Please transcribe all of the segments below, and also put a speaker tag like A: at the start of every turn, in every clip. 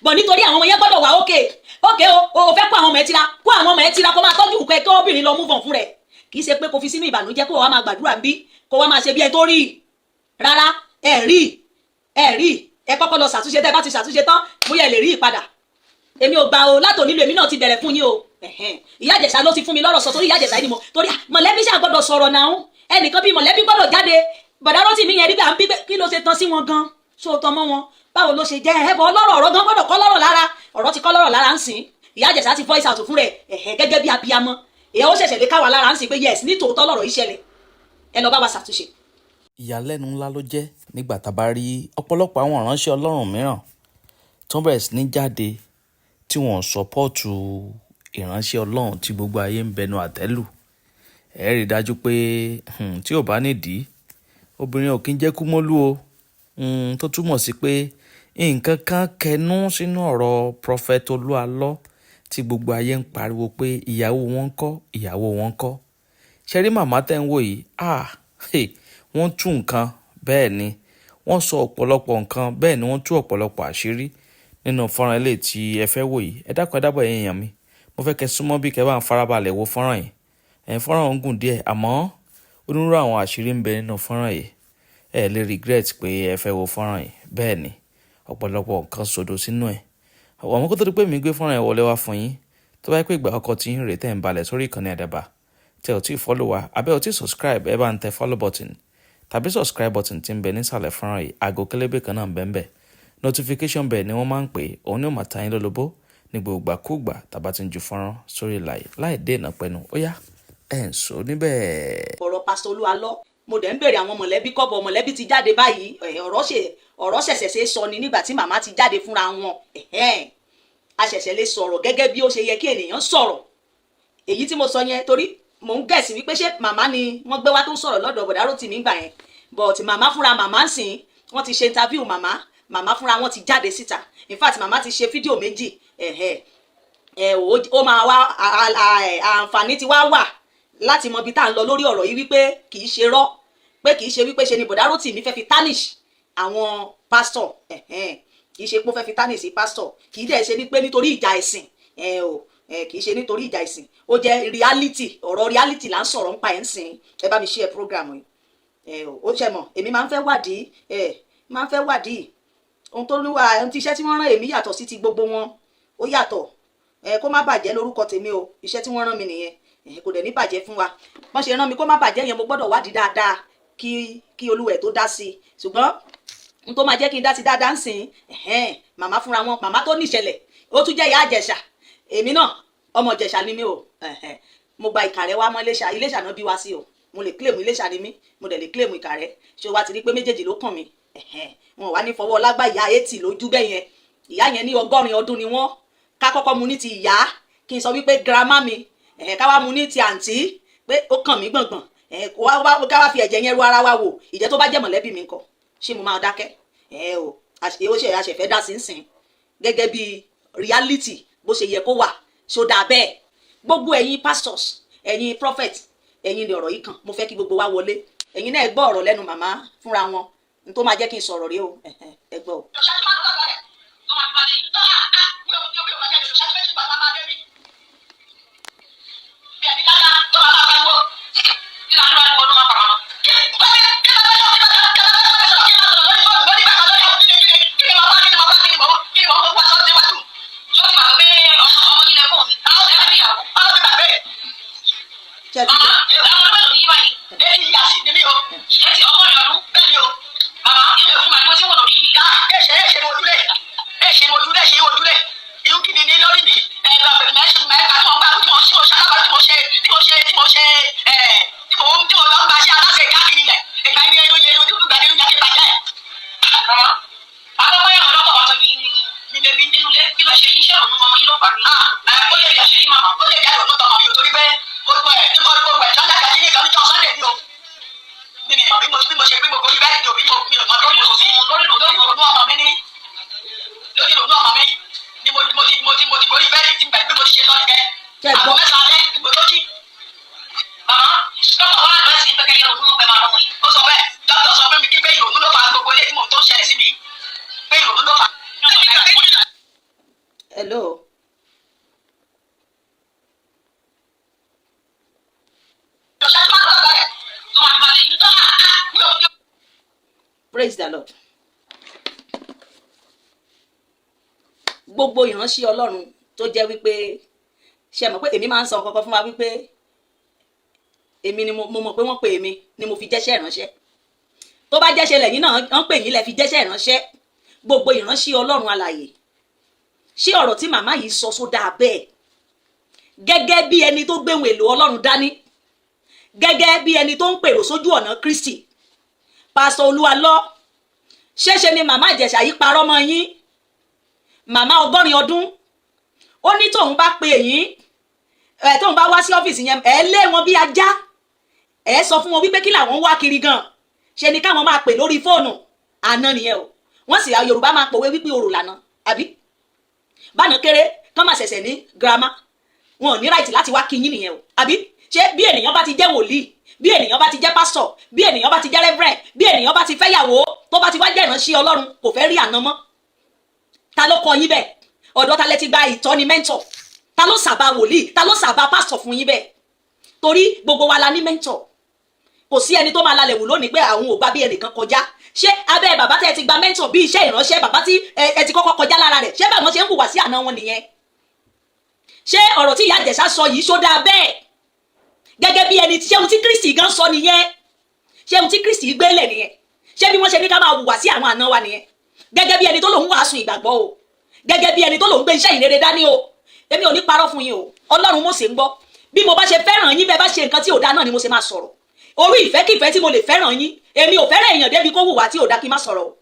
A: bọ̀ nítorí àwọn ọmọ yẹn gbọ́dọ̀ wà ókè o fẹ́ kó àwọn ọmọ ẹ tira kó àwọn ọmọ ẹ tira kó máa tọ́jú nǹkan ẹ kí obìnrin lọ move on fún rẹ̀ kì í ṣe pé kó fi sínú ìbànújẹ́ kó wá máa gbàdúrà bí kó wá máa ṣe bí ẹ tó rí rárá ẹ rí ẹ kọ́kọ́ lọ ṣàtúnṣe tẹ́ bá ti ṣàtúnṣe tán bóyá ẹ lè rí ìpadà èmi ò gbà o látò nílò èmi náà ti bẹ̀rẹ̀ fún yín o ìyá Ìjẹ̀ṣà ló ti fún mi lọ́rọ̀ sọ torí ìyá Ìjẹ̀ṣà ni mo torí mọ̀lẹ́bí ṣáà gbọ́dọ̀ sọ̀rọ̀ náà ẹnìkan bí mọ̀lẹ́bí gbọ́dọ̀ jáde bọ̀dá Rótìmí yẹn rí bí à ń bí kí ló ṣe tán sí wọn gan ṣó tán mọ́ wọn báwo ló ṣe jẹ́ ẹ̀bọ̀ ọlọ́rọ̀ ọ̀rọ̀ gan gbọ́dọ̀ kọ́ lọ́rọ̀ lára ọ̀rọ̀ ti kọ́ lọ́rọ̀ lára ń sìn ìyá Ìjẹ̀ṣà ti voice out fún rẹ̀ gẹ́gẹ́ bí abiyamọ èyí ó ṣẹ̀ṣẹ̀ lè káwa lára ń sìn pé yes ní tòótọ́ lọ́rọ̀ yìí ṣẹlẹ̀ ẹ lọ bá wa ṣàtúnṣe.
B: ìyàlẹ́nu ńlá ló jẹ́ nígbà tá a bá rí ọ̀pọ̀lọpọ̀ àwọn ìránṣẹ́ Ọlọ́run mìíràn tó ń bẹ̀rẹ̀ sí ní jáde tí wọ́n sọ́pọ́ọ̀tù ìránṣẹ́ Ọlọ́run tí gbogbo ayé ń bẹnu àtẹ́lù ẹ rí i dájú pé tí ò bá nídìí obìnrin ò kí ń jẹ́ kúmọ́lú o tó túmọ̀ sí pé nǹkan kan kẹnu sínú ọ̀rọ̀ Prophet Olúalọ́ tí gbogbo ayé ń pariwo pé ìyàwó wọn ń kọ́ ṣe rí màmá tẹ́ ń wò yìí wọ́n tú nǹkan bẹ́ẹ̀ ni wọ́n sọ ọ̀pọ̀lọpọ̀ nǹkan bẹ́ẹ̀ ni wọ́n tú ọ̀pọ̀lọpọ̀ àṣírí nínú fọ́nrán ilé tí ẹ fẹ́ wò yìí ẹ dákun ẹ dábọ̀ ẹ̀yin èèyàn mi mo fẹ́ kẹ́ súnmọ́ bí kẹ́ bá ń farabalẹ̀ wo fọ́nrán yìí fọ́nrán ń gùn díẹ̀ àmọ́ onírúurú àwọn àṣírí ń bẹ nínú fọ́nrán yìí ẹ lè regret pé ẹ fẹ́ wo fọ́nrán yìí bẹ́ẹ̀ ni ọ̀pọ̀lọpọ̀ nǹkan sọdọ̀ sínú ẹ̀ àwọn kó tó di pé mi gbé fọ́nrán yẹn wọlé wá fún yín tó bá yẹ pé ìgbà ọkọ̀ tí ń rè tẹ̀ ń balẹ̀ sórí ìkànnì Àdàbà tẹ ò tí ì follow wa abẹ́ ò tí ì subscribe ẹ bá ń tẹ follow button tàbí subscribe button tí ń bẹ nísàlẹ̀ fọ́nrán yìí aago kélébé kan náà ń bẹ ń bẹ notification bell ni wọ́n máa ń pè òun ni ó máa ta yín lólobó ní gbogbo àkúgbà tàbá ti ń ju fọ́nrán sórí láì dènà pẹ̀nu ó yá ẹ̀ ń sọ níbẹ̀.
A: ọ̀rọ̀ Pastor Olúalọ́ mo dẹ̀ ń bèrè àwọn mọ̀lẹ́bí kọ́bọ̀ mọ̀lẹ́bí ti jáde báyìí ọ̀rọ̀ ṣẹ̀ṣẹ̀ ṣe sọ ni nígbà tí màmá ti jáde fúnra wọn a ṣẹ̀ṣẹ̀ lè sọ̀rọ̀ gẹ́gẹ́ bí ó ṣe yẹ kí ènìyàn sọ̀rọ̀ èyí tí mo sọ yẹn torí mò ń gẹ̀ẹ́sì wípé ṣé màmá ni wọ́n gbé wá tó ń sọ̀rọ̀ lọ́dọ̀ bọ̀dá Rótìmí gbà yẹn but màmá fúnra màmá ń sìn wọ́n ti ṣe interview màmá fúnra wọn ti jáde síta in fact màmá ti ṣe fídíò méjì ó máa wá àǹfààní ti wá wà láti mọ ibi tá à ń lọ lórí ọ̀rọ̀ yìí wípé kì í ṣe rọ́ pé kì í ṣe wípé ṣe ni bọ̀dá Rótìmí fẹ́ fi tarnish àwọn pásítọ̀ kì í ṣe pé ó fẹ́ fi tarnish sí pásítọ̀ kì í dẹ̀ ṣe ni pé nítorí ìjà ẹ̀sìn kì í ṣe nítorí ìjà ìsìn ó jẹ́ reality ọ̀rọ̀ reality là ń sọ̀rọ̀ nípa ẹ̀ ń sìn ẹ bá mi share program yìí ó ṣe mọ̀ èmi máa ń fẹ́ wádìí ohun tó ní wà ohun tí iṣẹ́ tí wọ́n rán èmi yàtọ̀ sí ti gbogbo wọn ó yàtọ̀ kó má bàjẹ́ lórúkọ tèmi o iṣẹ́ tí wọ́n rán mi nìyẹn kò dẹ̀ ní bàjẹ́ fún wa wọ́n ṣe rán mi kó má bàjẹ́ yẹn mo gbọ́dọ̀ wádìí dáadáa kí olúwẹ̀ tó dá sí i ṣùgbọ́n ohun tó máa jẹ́ kí n dá sí dáadáa ń sìn màmá fúnra wọn màmá tó níṣẹ̀lẹ̀ ó tún jẹ́ ìyá Ìjẹ̀ṣà èmi náà ọmọ Ìjẹ̀ṣà ni mí o mo gba Ìkàrẹ́ wá mọ́ Iléṣà náà bí wá sí o mo lè claim Iléṣà ni mí mo dẹ̀ lè claim Ìkàrẹ́ ṣé o wá ti rí pé méjèèjì ló kàn mí wọn wá ní fọwọ́ lágbá ìyá 80 lójú bẹ́ẹ̀ yẹn ìyá yẹn ní 100 ọdún ni wọ́n ká kọ́kọ́ mu ní ti ìyá kí n sọ wípé girama mi ká wá mu ní ti àǹtí pé ó kàn mí gbọ̀ngbọ̀n ká wá fi ẹ̀jẹ̀ yẹn ru ara wa wò ìjẹ́ tó bá jẹ́ mọ̀lẹ́bí mi ńkọ́ ṣé mo máa dákẹ́ ó ṣe àṣẹfẹ́ dá sí ń sìn gẹ́gẹ́ bí reality bó ṣe yẹ kó wà ṣódà bẹ́ẹ̀ gbogbo ẹ̀yin pastors ẹ̀yin prophet ẹ̀yin ni ọ̀rọ̀ yìí kàn mo fẹ́ kí gbogbo wa wọlé ẹ̀yin náà gbọ́ ọ̀rọ̀ lẹ́nu màmá fúnra wọn n tó máa jẹ́ kí n sọ̀rọ̀ rí o ẹ gbọ́ o. hello. Praise the Lord. Gbogbo ìránṣẹ́ Ọlọ́run tó jẹ́ wípé ṣe mọ̀ pé èmi máa ń sọ kankan fún wa wípé èmi ni mo mọ̀ pé wọ́n pè èmi ni mo fi jẹ́ṣẹ́ ìránṣẹ́. Tó bá jẹ́ṣẹ́ lẹ́yìn náà wọ́n pè yín lẹ fi jẹ́ṣẹ́ ìránṣẹ́. Gbogbo ìránṣẹ́ Ọlọ́run alààyè. Ṣé ọ̀rọ̀ tí màmá yìí sọ sódà bẹ́ẹ̀? Gẹ́gẹ́ bí ẹni tó gbé ohun èlò Ọlọ́run dání. Gẹ́gẹ́ bí ẹni tó ń pèrò sójú ọ̀nà Kristi. Pásítọ̀ Olúwalọ, ṣéṣe ni màmá Ìjẹ̀ṣà yìí parọ́ mọ́ yín? Màmá 100 ọdún ó ní tóun bá pe yín tóun bá wá sí ọ́fíìsì yẹn ẹ lé wọn bí ajá, ẹ sọ fún wọn wípé kí làwọn wá kiri gan, ṣe ni káwọn máa pè lórí fóònù. Àná nìyẹn o, wọ́n sì Yorùbá máa pòwe wípé orò lànà, àbí báná kéré kán máa ṣẹ̀ṣẹ̀ ní girama, wọn ò ní ráìtì láti wá kí yín nìyẹn o, àbí ṣé bí ènìyàn bá ti jẹ́ wòlíì, bí ènìyàn bá ti jẹ́ pásítọ̀, bí ènìyàn bá ti jẹ́ rẹ́fẹ̀rẹ̀n, bí ènìyàn bá ti fẹ́ yàwó, tó bá ti wá jẹ́ ìránṣẹ́ Ọlọ́run kò fẹ́ rí àná mọ́. Ta ló kọ yín bẹ́ẹ̀? Ọ̀dọ̀ ta lẹ ti gba ìtọ́ni mẹ́ńtọ̀? Ta ló sàbà wòlíì? Ta ló sàbà pásítọ̀ fún yín bẹ́ẹ̀? Torí gbogbo wa la ní mẹ́ńtọ̀. Kò sí ẹni tó máa lalẹ̀ wù lónìí pé àwọn ò gbà bí ẹnìkan kọjá. Ṣé abẹ́ bàbá tẹ́ ti gba mẹ́ńtọ̀ bí iṣẹ́ ìránṣẹ́ bàbá tí ẹ ti kọ́kọ́ kọjá lára rẹ̀? Ṣé báwọn ṣe ń hùwà sí àná wọn nìyẹn? Ṣé ọ̀rọ̀ tí ìyá Ìjẹ̀ṣà sọ yìí ṣó dáa bẹ́ẹ̀? Gẹ́gẹ́ bí ẹni ṣé ohun tí Kristi gan sọ nìyẹn? Ṣé ohun tí Kristi gbélé nìyẹn? Ṣé bí wọ́n ṣe ní ká máa hùwà sí àwọn àná wa nìyẹn? Gẹ́gẹ́ bí ẹni tó lòun wàásù ìgbàgbọ́ o, gẹ́gẹ́ bí ẹni tó lòun gbé iṣẹ́ ìrere dání o. Èmi ò ní parọ́ fún yín o, Ọlọ́run Mósè ń gbọ́. Bí mo bá ṣe fẹ́ràn yín bẹ́ẹ̀ bá ṣe nǹkan tí ò dá náà ni mo ṣe máa sọ̀rọ̀. Orí ìfẹ́ kí ìfẹ́ tí mo lè fẹ́ràn yín, èmi ò fẹ́ràn èèyàn débi kó hùwà tí ò dá kí n má sọ̀rọ̀ o.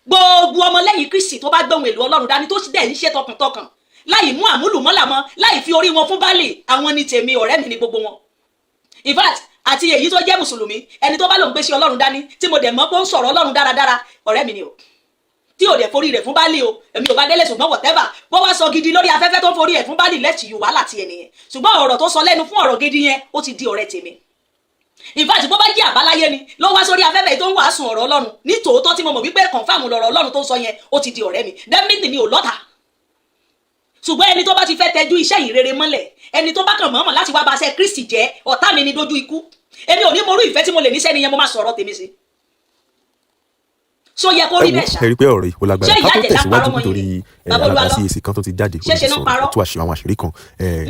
A: Gbogbo ọmọlẹ́yìn Kristi tó bá gbé ohun èlò Ọlọ́run dání tó sì dẹ̀ ń ṣe tọkàntọkàn láì mú àmúlùmọ́là mọ́, láì fi orí wọn fún Báálì, àwọn ni tèmi, ọ̀rẹ́ mi ni gbogbo wọn. In fact, àti èyí tó jẹ́ mùsùlùmí, ẹni tó bá lòun gbé sí Ọlọ́run dání tí mo dẹ̀ mọ̀ pé ó ń sọ̀rọ̀ Ọlọ́run dáradára, ọ̀rẹ́ mi ni o. Tí ò dẹ̀ forí rẹ̀ fún Báálì o, èmi ò bá délé ṣùgbọ́n whatever bó wá sọ gidi lórí afẹ́fẹ́ tó ń forí ẹ̀ fún Báálì lẹ́tì yù wàhálà tiẹ̀ nìyẹn. Ṣùgbọ́n ọ̀rọ̀ tó sọ lẹ́nu fún ọ̀rọ̀ gidi yẹn ó ti di ọ̀rẹ́ tèmi. In fact, bó bá jẹ́ àbáláyé ni ló wá sórí afẹ́fẹ́ tó ń wàásù ọ̀rọ̀ Ọlọ́run ní tòótọ́ tí mo mọ̀ wípé confirm lọ̀rọ̀ Ọlọ́run tó ń sọ yẹn ó ti di ọ̀rẹ́ mi. Definitely mi ò lọ́tà. Ṣùgbọ́n ẹni tó bá ti fẹ́ tẹjú iṣẹ́ ìrere mọ́lẹ̀, ẹni tó bá kàn mọ̀ọ́mọ̀ láti wá baṣẹ́ Kristi jẹ́, ọ̀tá mi ni dójú ikú. Èmi ò ní morú ìfẹ́ tí mo lè ní sẹ́ni yẹn mo máa sọ̀rọ̀ tèmi sí. So yẹ kó rí bẹ́ẹ̀ ṣá.
C: ẹ rí i pé ọ̀rọ̀ yìí ó lágbára ká tó tẹ̀síwájú nítorí
A: Babalúwa
C: CAC kan tó ti jáde
A: ṣẹ̀ṣẹ̀ náà parọ́.
C: tó àṣírí àwọn àṣírí kan.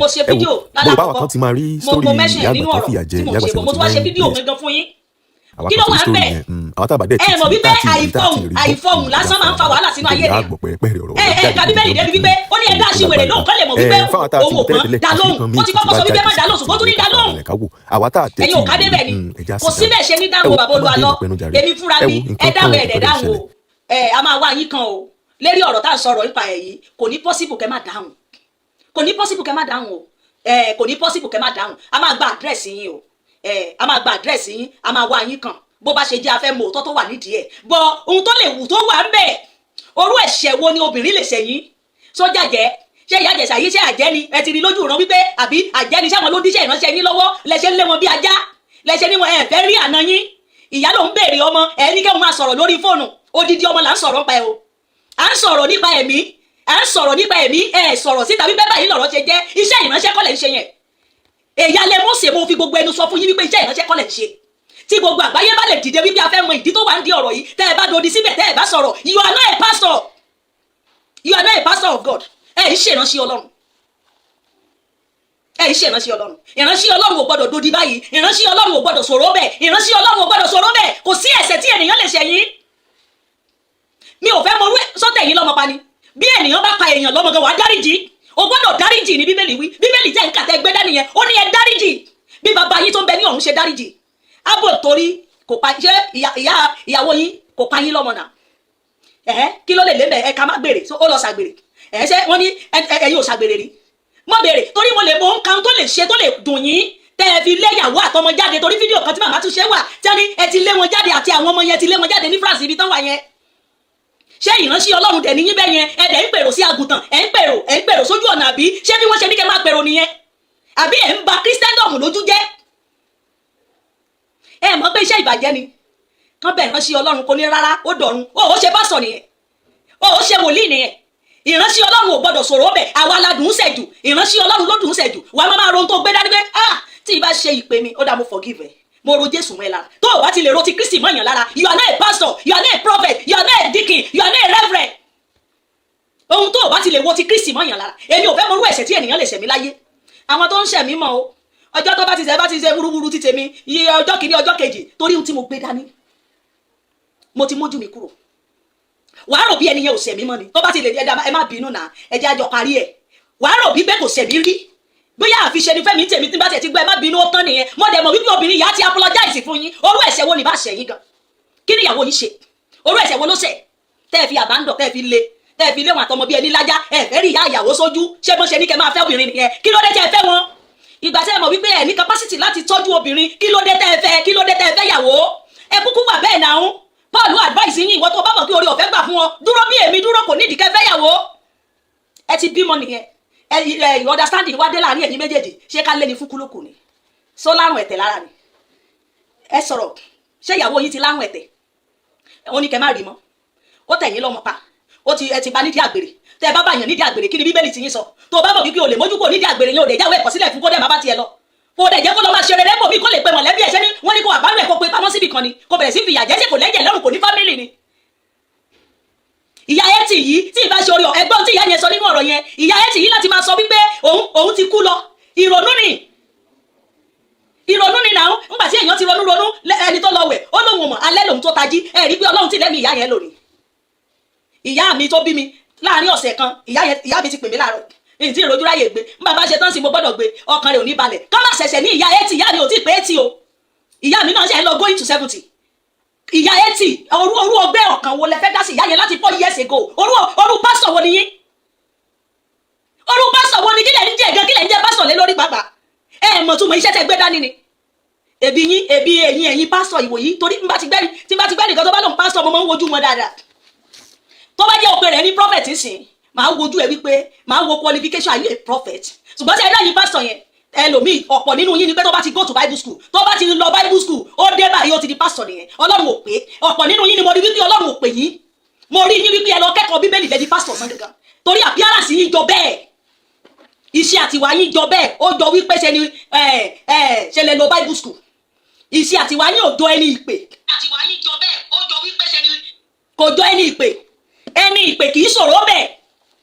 A: Mo ṣe fídíò
C: bó báwa kan ti máa rí sórí ìyá àgbà tó fìyà jẹ ìyá àgbà
A: mo tún wá ṣe fídíò gangan fún yín. Kí ló wà ń bẹ̀?
C: àwọn tábà dẹ̀
A: ẹ mọ̀ wípé àìfọ̀hùn lásán máa ń fa wàhálà sínú ayé rẹ̀. Ka Bíbélì débi wípé ó ní ẹ̀dá aṣiwèrè lóhùn kọ́ lè mọ̀ wípé òun ò pọ́n dá lóhùn. Ó ti kọ́kọ́ sọ wípé má dá lóhùn ṣùgbọ́n ó tún ní dá lóhùn. Ẹ̀yin ò ká débẹ̀ ni kò síbẹ̀ ṣe ní dáhùn bàbá Olúwalọ. Èmi fúnra mi ẹ dáhùn ẹ̀dẹ̀ dáhùn o. A máa wá yín kan o lérí ọ̀rọ̀ tá à ń sọ̀rọ̀ nípa ẹ̀ yìí kò ní possible kẹ́ má dáhùn. Kò ní possible kẹ́ má dáhùn o. Kò ní possible kẹ́ má dáhùn. A máa gba àdírẹ́sì yín o. A máa gba àdírẹ́sì yín, a máa wá yín kan bó bá ṣe jẹ́ afẹ́ mọ̀ òótọ́ tó wà nídìí ẹ̀. Bọ̀ ohun tó lè wù tó wà ń bẹ̀, orú ẹ̀ṣẹ̀ wo ni obìnrin lè ṣẹ̀yìn? Sójà jẹ́ ṣé ìyá Ìjẹ̀ṣà yìí ṣé àjẹ́ ni ẹ ti rí lójú ìran wípé àbí àjẹ́ ni sáwọn ló díṣẹ́ ìránṣẹ́ yín lọ́wọ́ lẹ́ṣẹ̀ ń lé wọn bí ajá lẹ́ṣẹ̀ ní wọn ẹ̀ fẹ́ rí àná yín. Ìyá ló ń béèrè ọmọ ẹ ní kẹ́hùn máa sọ̀rọ̀ lórí fóònù, odidi ọmọ là ń sọ̀rọ̀ nípa ẹ o. À ń sọ̀rọ̀ nípa ẹ̀mí, à ń sọ̀rọ̀ nípa ẹ̀mí, ẹ sọ̀rọ̀ síta wípé báyìí lọ̀rọ̀ ṣe jẹ́ iṣẹ́ ìránṣẹ́ kọ́ lẹ̀ ń ṣe yẹn. Èyá lẹ Mósè mo fi gbogbo ẹnu sọ fún yín wípé iṣẹ́ ìránṣẹ́ kọ́ lẹ̀ ń ṣe. Tí gbogbo àgbáyé bá lè dìde wípé a fẹ́ mọ ìdí tó wà ń di ọ̀rọ̀ yìí tẹ́ ẹ bá dodi síbẹ̀ tẹ́ ẹ bá sọ̀rọ̀ you are not a pastor, you are not a pastor of God. Ẹ ń ṣe ìránṣẹ́ Ọlọ́run, ẹ ń ṣe ìránṣẹ́ Ọlọ́run. Ìránṣẹ́ Ọlọ́run ò gbọ́dọ̀ dodi báyìí, ìránṣẹ́ Ọlọ́run ò gbọ́dọ̀ sọ̀rọ̀ bẹ́ẹ̀, ìránṣẹ́ Ọlọ́run ò gbọ́dọ̀ sọ̀rọ̀ bẹ́ẹ̀. Kò sí ẹ̀ṣẹ̀ tí ènìyàn lè ṣẹ̀ yín. Mi ò fẹ́ mọ sọ́tẹ̀ yín lọ́mọ pa ni. Bí ènìyàn bá pa èèyàn lọ́mọ gan wàá dáríjì, o gbọ́dọ̀ dáríjì ní Bíbélì wí. Bíbélì tẹ́ ń kà tẹ́ gbé dání yẹn, ó ní ẹ dáríjì bí bàbá yín tó ń bẹ ní ọ̀run ṣe dáríjì. Abo torí kò pa ṣé ìyàwó yín kò pa yín lọ́mọ náà. Kí ló lè lé bẹ̀ ẹ ká má gbèrè ó lọ ṣàgbèrè. Ṣé wọ́n ní ẹ̀yin ò ṣàgbèrè rí? Mo béèrè torí mo lè mọ nǹkan tó lè ṣe tó lè dùn yín tẹ́ ẹ fi lé ìyàwó àtọmọ jáde torí fídíò kan tí màmá tún ṣe wà tí wọ́n ní ẹ ti lé wọn jáde àti àwọn ọmọ yẹn ti lé wọn jáde ní France ibi tán wà yẹn. Ṣé ìránṣẹ́ Ọlọ́run dẹ̀ níyín bẹ́ẹ̀ yẹn ẹ dẹ̀ ń pèrò sí àgùntàn ẹ ń pèrò sójú ọ̀nà àbí ṣé bí wọ́n ṣe ní kẹ́ máa pèrò nìyẹn àbí ẹ̀ ń ba Christendom lójú jẹ́? Ẹ mọ̀ pé iṣẹ́ ìbàjẹ́ ni kán bẹ̀ ìránṣẹ́ Ọlọ́run kò ní rárá ó dọ̀run ó ṣe bá sọ nìyẹn ó ṣe wòlíì nìyẹn ìránṣẹ́ ọlọ́run ò gbọ́dọ̀ sọ̀rọ̀ ọbẹ̀ àwa la dùn ún sẹ̀jù ìránṣẹ́ ọlọ́run ló dùn ún sẹ̀jù wà á máa ro ohun tó gbé dání pé tí ì bá ṣe ìpè mi ó dá mo forgive ẹ mo ro Jésù mọ́ ẹ lára tó o bá ti lè ro ti Kristi mọ́ èèyàn lára you are not a pastor you are not a prophet you are not a deacon you are not a reverend ohun tó o bá ti lè wo ti Kristi mọ́ èèyàn lára èmi ò fẹ́ mọ irú ẹ̀ṣẹ̀ tí ènìyàn lè ṣẹ̀ mí láyé àwọn tó ń ṣẹ̀ mí mọ́ o ọjọ́ tó bá ti ṣe wúrúwúrú ti tèmi iye ọjọ́ kìíní ọjọ́ kejì torí ohun tí mo gbé dání mo ti mójú mi kúrò wàá rò bí ẹni yẹn ò ṣẹ̀ mí mọ́ ni tó bá ti lè ẹ má bínú náà ẹ jẹ́ àjọ parí ẹ̀ wàá rò bí pé kò ṣẹ̀ mí rí bóyá àfiṣe ni fẹ́mi tèmi tí bá tẹ̀ ti gbọ́ ẹ má bínú ó tán nìyẹn mo dẹ̀ mọ̀ wípé obìnrin yà á ti apologize fún yín orú ẹ̀ṣẹ̀ wo ni bá ṣẹ̀ yín gan kí ni ìyàwó yín ṣe orú ẹ̀ṣẹ̀ wo ló ṣẹ̀ tẹ́ ẹ fi àbándọ̀ tẹ́ ẹ fi lé wọn àtọmọ bí ẹni lájá ẹ fẹ́ rí ìyá ìyàwó sójú ṣé bó ṣe ní kẹ́ máa fẹ́ obìnrin nìyẹn kí ló dé tẹ́ ẹ fẹ́ wọn ìgbà tẹ́ ẹ mọ̀ wípé ẹ ní capacity láti tọ́jú obìnrin kí ló dé tẹ́ ẹ fẹ́ yàwó ẹ kúkú wà bẹ́ẹ̀ náà Paul advice yín ìwọ tó bá mọ̀ kí orí ọ̀fẹ́ gbà fún ọ dúró bí èmi dúró kò nídìí kẹ́ fẹ́ yàwó ẹ ti bímọ nìyẹn ẹ understanding wá dé láàrin ẹ̀yin méjèèjì ṣé ká lé ní fún kúlókù ni só lárùn ẹ̀tẹ̀ lára ni ẹ sọ̀rọ̀ ṣé ìyàwó yín ti lárùn ẹ̀tẹ̀ ó ní kẹ́ má rí mọ́ ó tẹ̀yìn lọ́mọ pa ẹ ti bá nídìí àgbèrè tẹ́ ẹ bá bàyàn nídìí àgbèrè kí ni Bíbélì ti yín sọ tó bá mọ̀ wípé o lè mójú kò nídìí àgbèrè yẹn ò lè jáwé ẹ̀kọ́ sílẹ̀ fún kó dẹ̀ má bá tiẹ̀ lọ kó dẹ̀ jẹ́ kó lọ máa ṣe rere bòmí kó lè pe mọ̀lẹ́bí ẹ̀ ṣẹ́ ni wọ́n ní kó àbálò ẹ̀ kó pe pamọ́ síbì kan ni kó bẹ̀rẹ̀ sí fìyà jẹ ṣé kò lẹ́jẹ̀ lọ́rùn kò ní fámìlì ni ìyá ẹtì yìí tí ìbá ṣe orí ẹgbọ́n tí ìyá yẹn sọ nínú ọ̀rọ̀ yẹn ìyá ẹtì yìí láti máa sọ wípé òun ti kú lọ ìrònú ni náà ńgbà tí èèyàn ti ronú ẹni tó lọ wẹ̀ ó lóun mọ̀ alẹ́ lòun tó tají ẹ rí pé Ọlọ́run ti lẹ́mìí ìyá yẹn lónìí ìyá mi tó bí mi láàrin ọ̀sẹ̀ kan ìyá mi ti pè mí láàárọ̀ èyí tí ìrojú ráyè gbé ń bàbá ṣe tán sí mo gbọ́dọ̀ gbé ọkàn rẹ̀ ò ní balẹ̀ kọ́ má ṣẹ̀ṣẹ̀ ní ìyá ẹtì ìyá mi ò tí pé ẹtì o ìyá mi náà ṣe ń lọ going to 70 ìyá ẹtì orú ọgbẹ́ ọ̀kan wo lẹ fẹ́ dá sí ìyá yẹn láti 4 years ago orú pásítọ̀ wo ni yín orú pásítọ̀ wo ni kílẹ̀ ń jẹ́ gan kílẹ̀ ń jẹ́ pásítọ̀ lé lórí pàápàá ẹ mọ̀ tún mọ̀ iṣẹ́ tẹ gbé dání ni ebi ẹ̀yin pásítọ̀ ìwò yìí torí tí bá ti gbẹ́ nìkan tó bá lòun pásítọ̀ mo máa ń wojú mọ́ dáadáa tó bá jẹ́ òpè rẹ̀ ní prophet sìn máa wojú ẹ wípé máa wo qualification are you a prophet ṣùgbọ́n tí ẹ dá yín pásítọ̀ yẹn ẹlòmíì ọ̀pọ̀ nínú yín ni pé tó bá ti go to Bible school tó bá ti lọ Bible school ó dé báyìí ó ti di pásítọ̀ nìyẹn Ọlọ́run ò pé ọ̀pọ̀ nínú yín ni mo rí wípé Ọlọ́run ò pè yín mo rí yín wípé ẹ lọ kẹ́kọ̀ọ́ Bíbélì lẹ́di pásítọ̀ sàn gangan torí appearance yín jọ bẹ́ẹ̀ iṣẹ́ àtiwá yín jọ bẹ́ẹ̀ ó jọ wípé ṣe lè lọ Bible school iṣẹ́ àtiwá yín ò jọ ẹni ìpè àtiwá yín jọ bẹ́ẹ̀ ó jọ wípé kò jọ ẹni ìpè kì í sọ̀rọ̀ bẹ́ẹ̀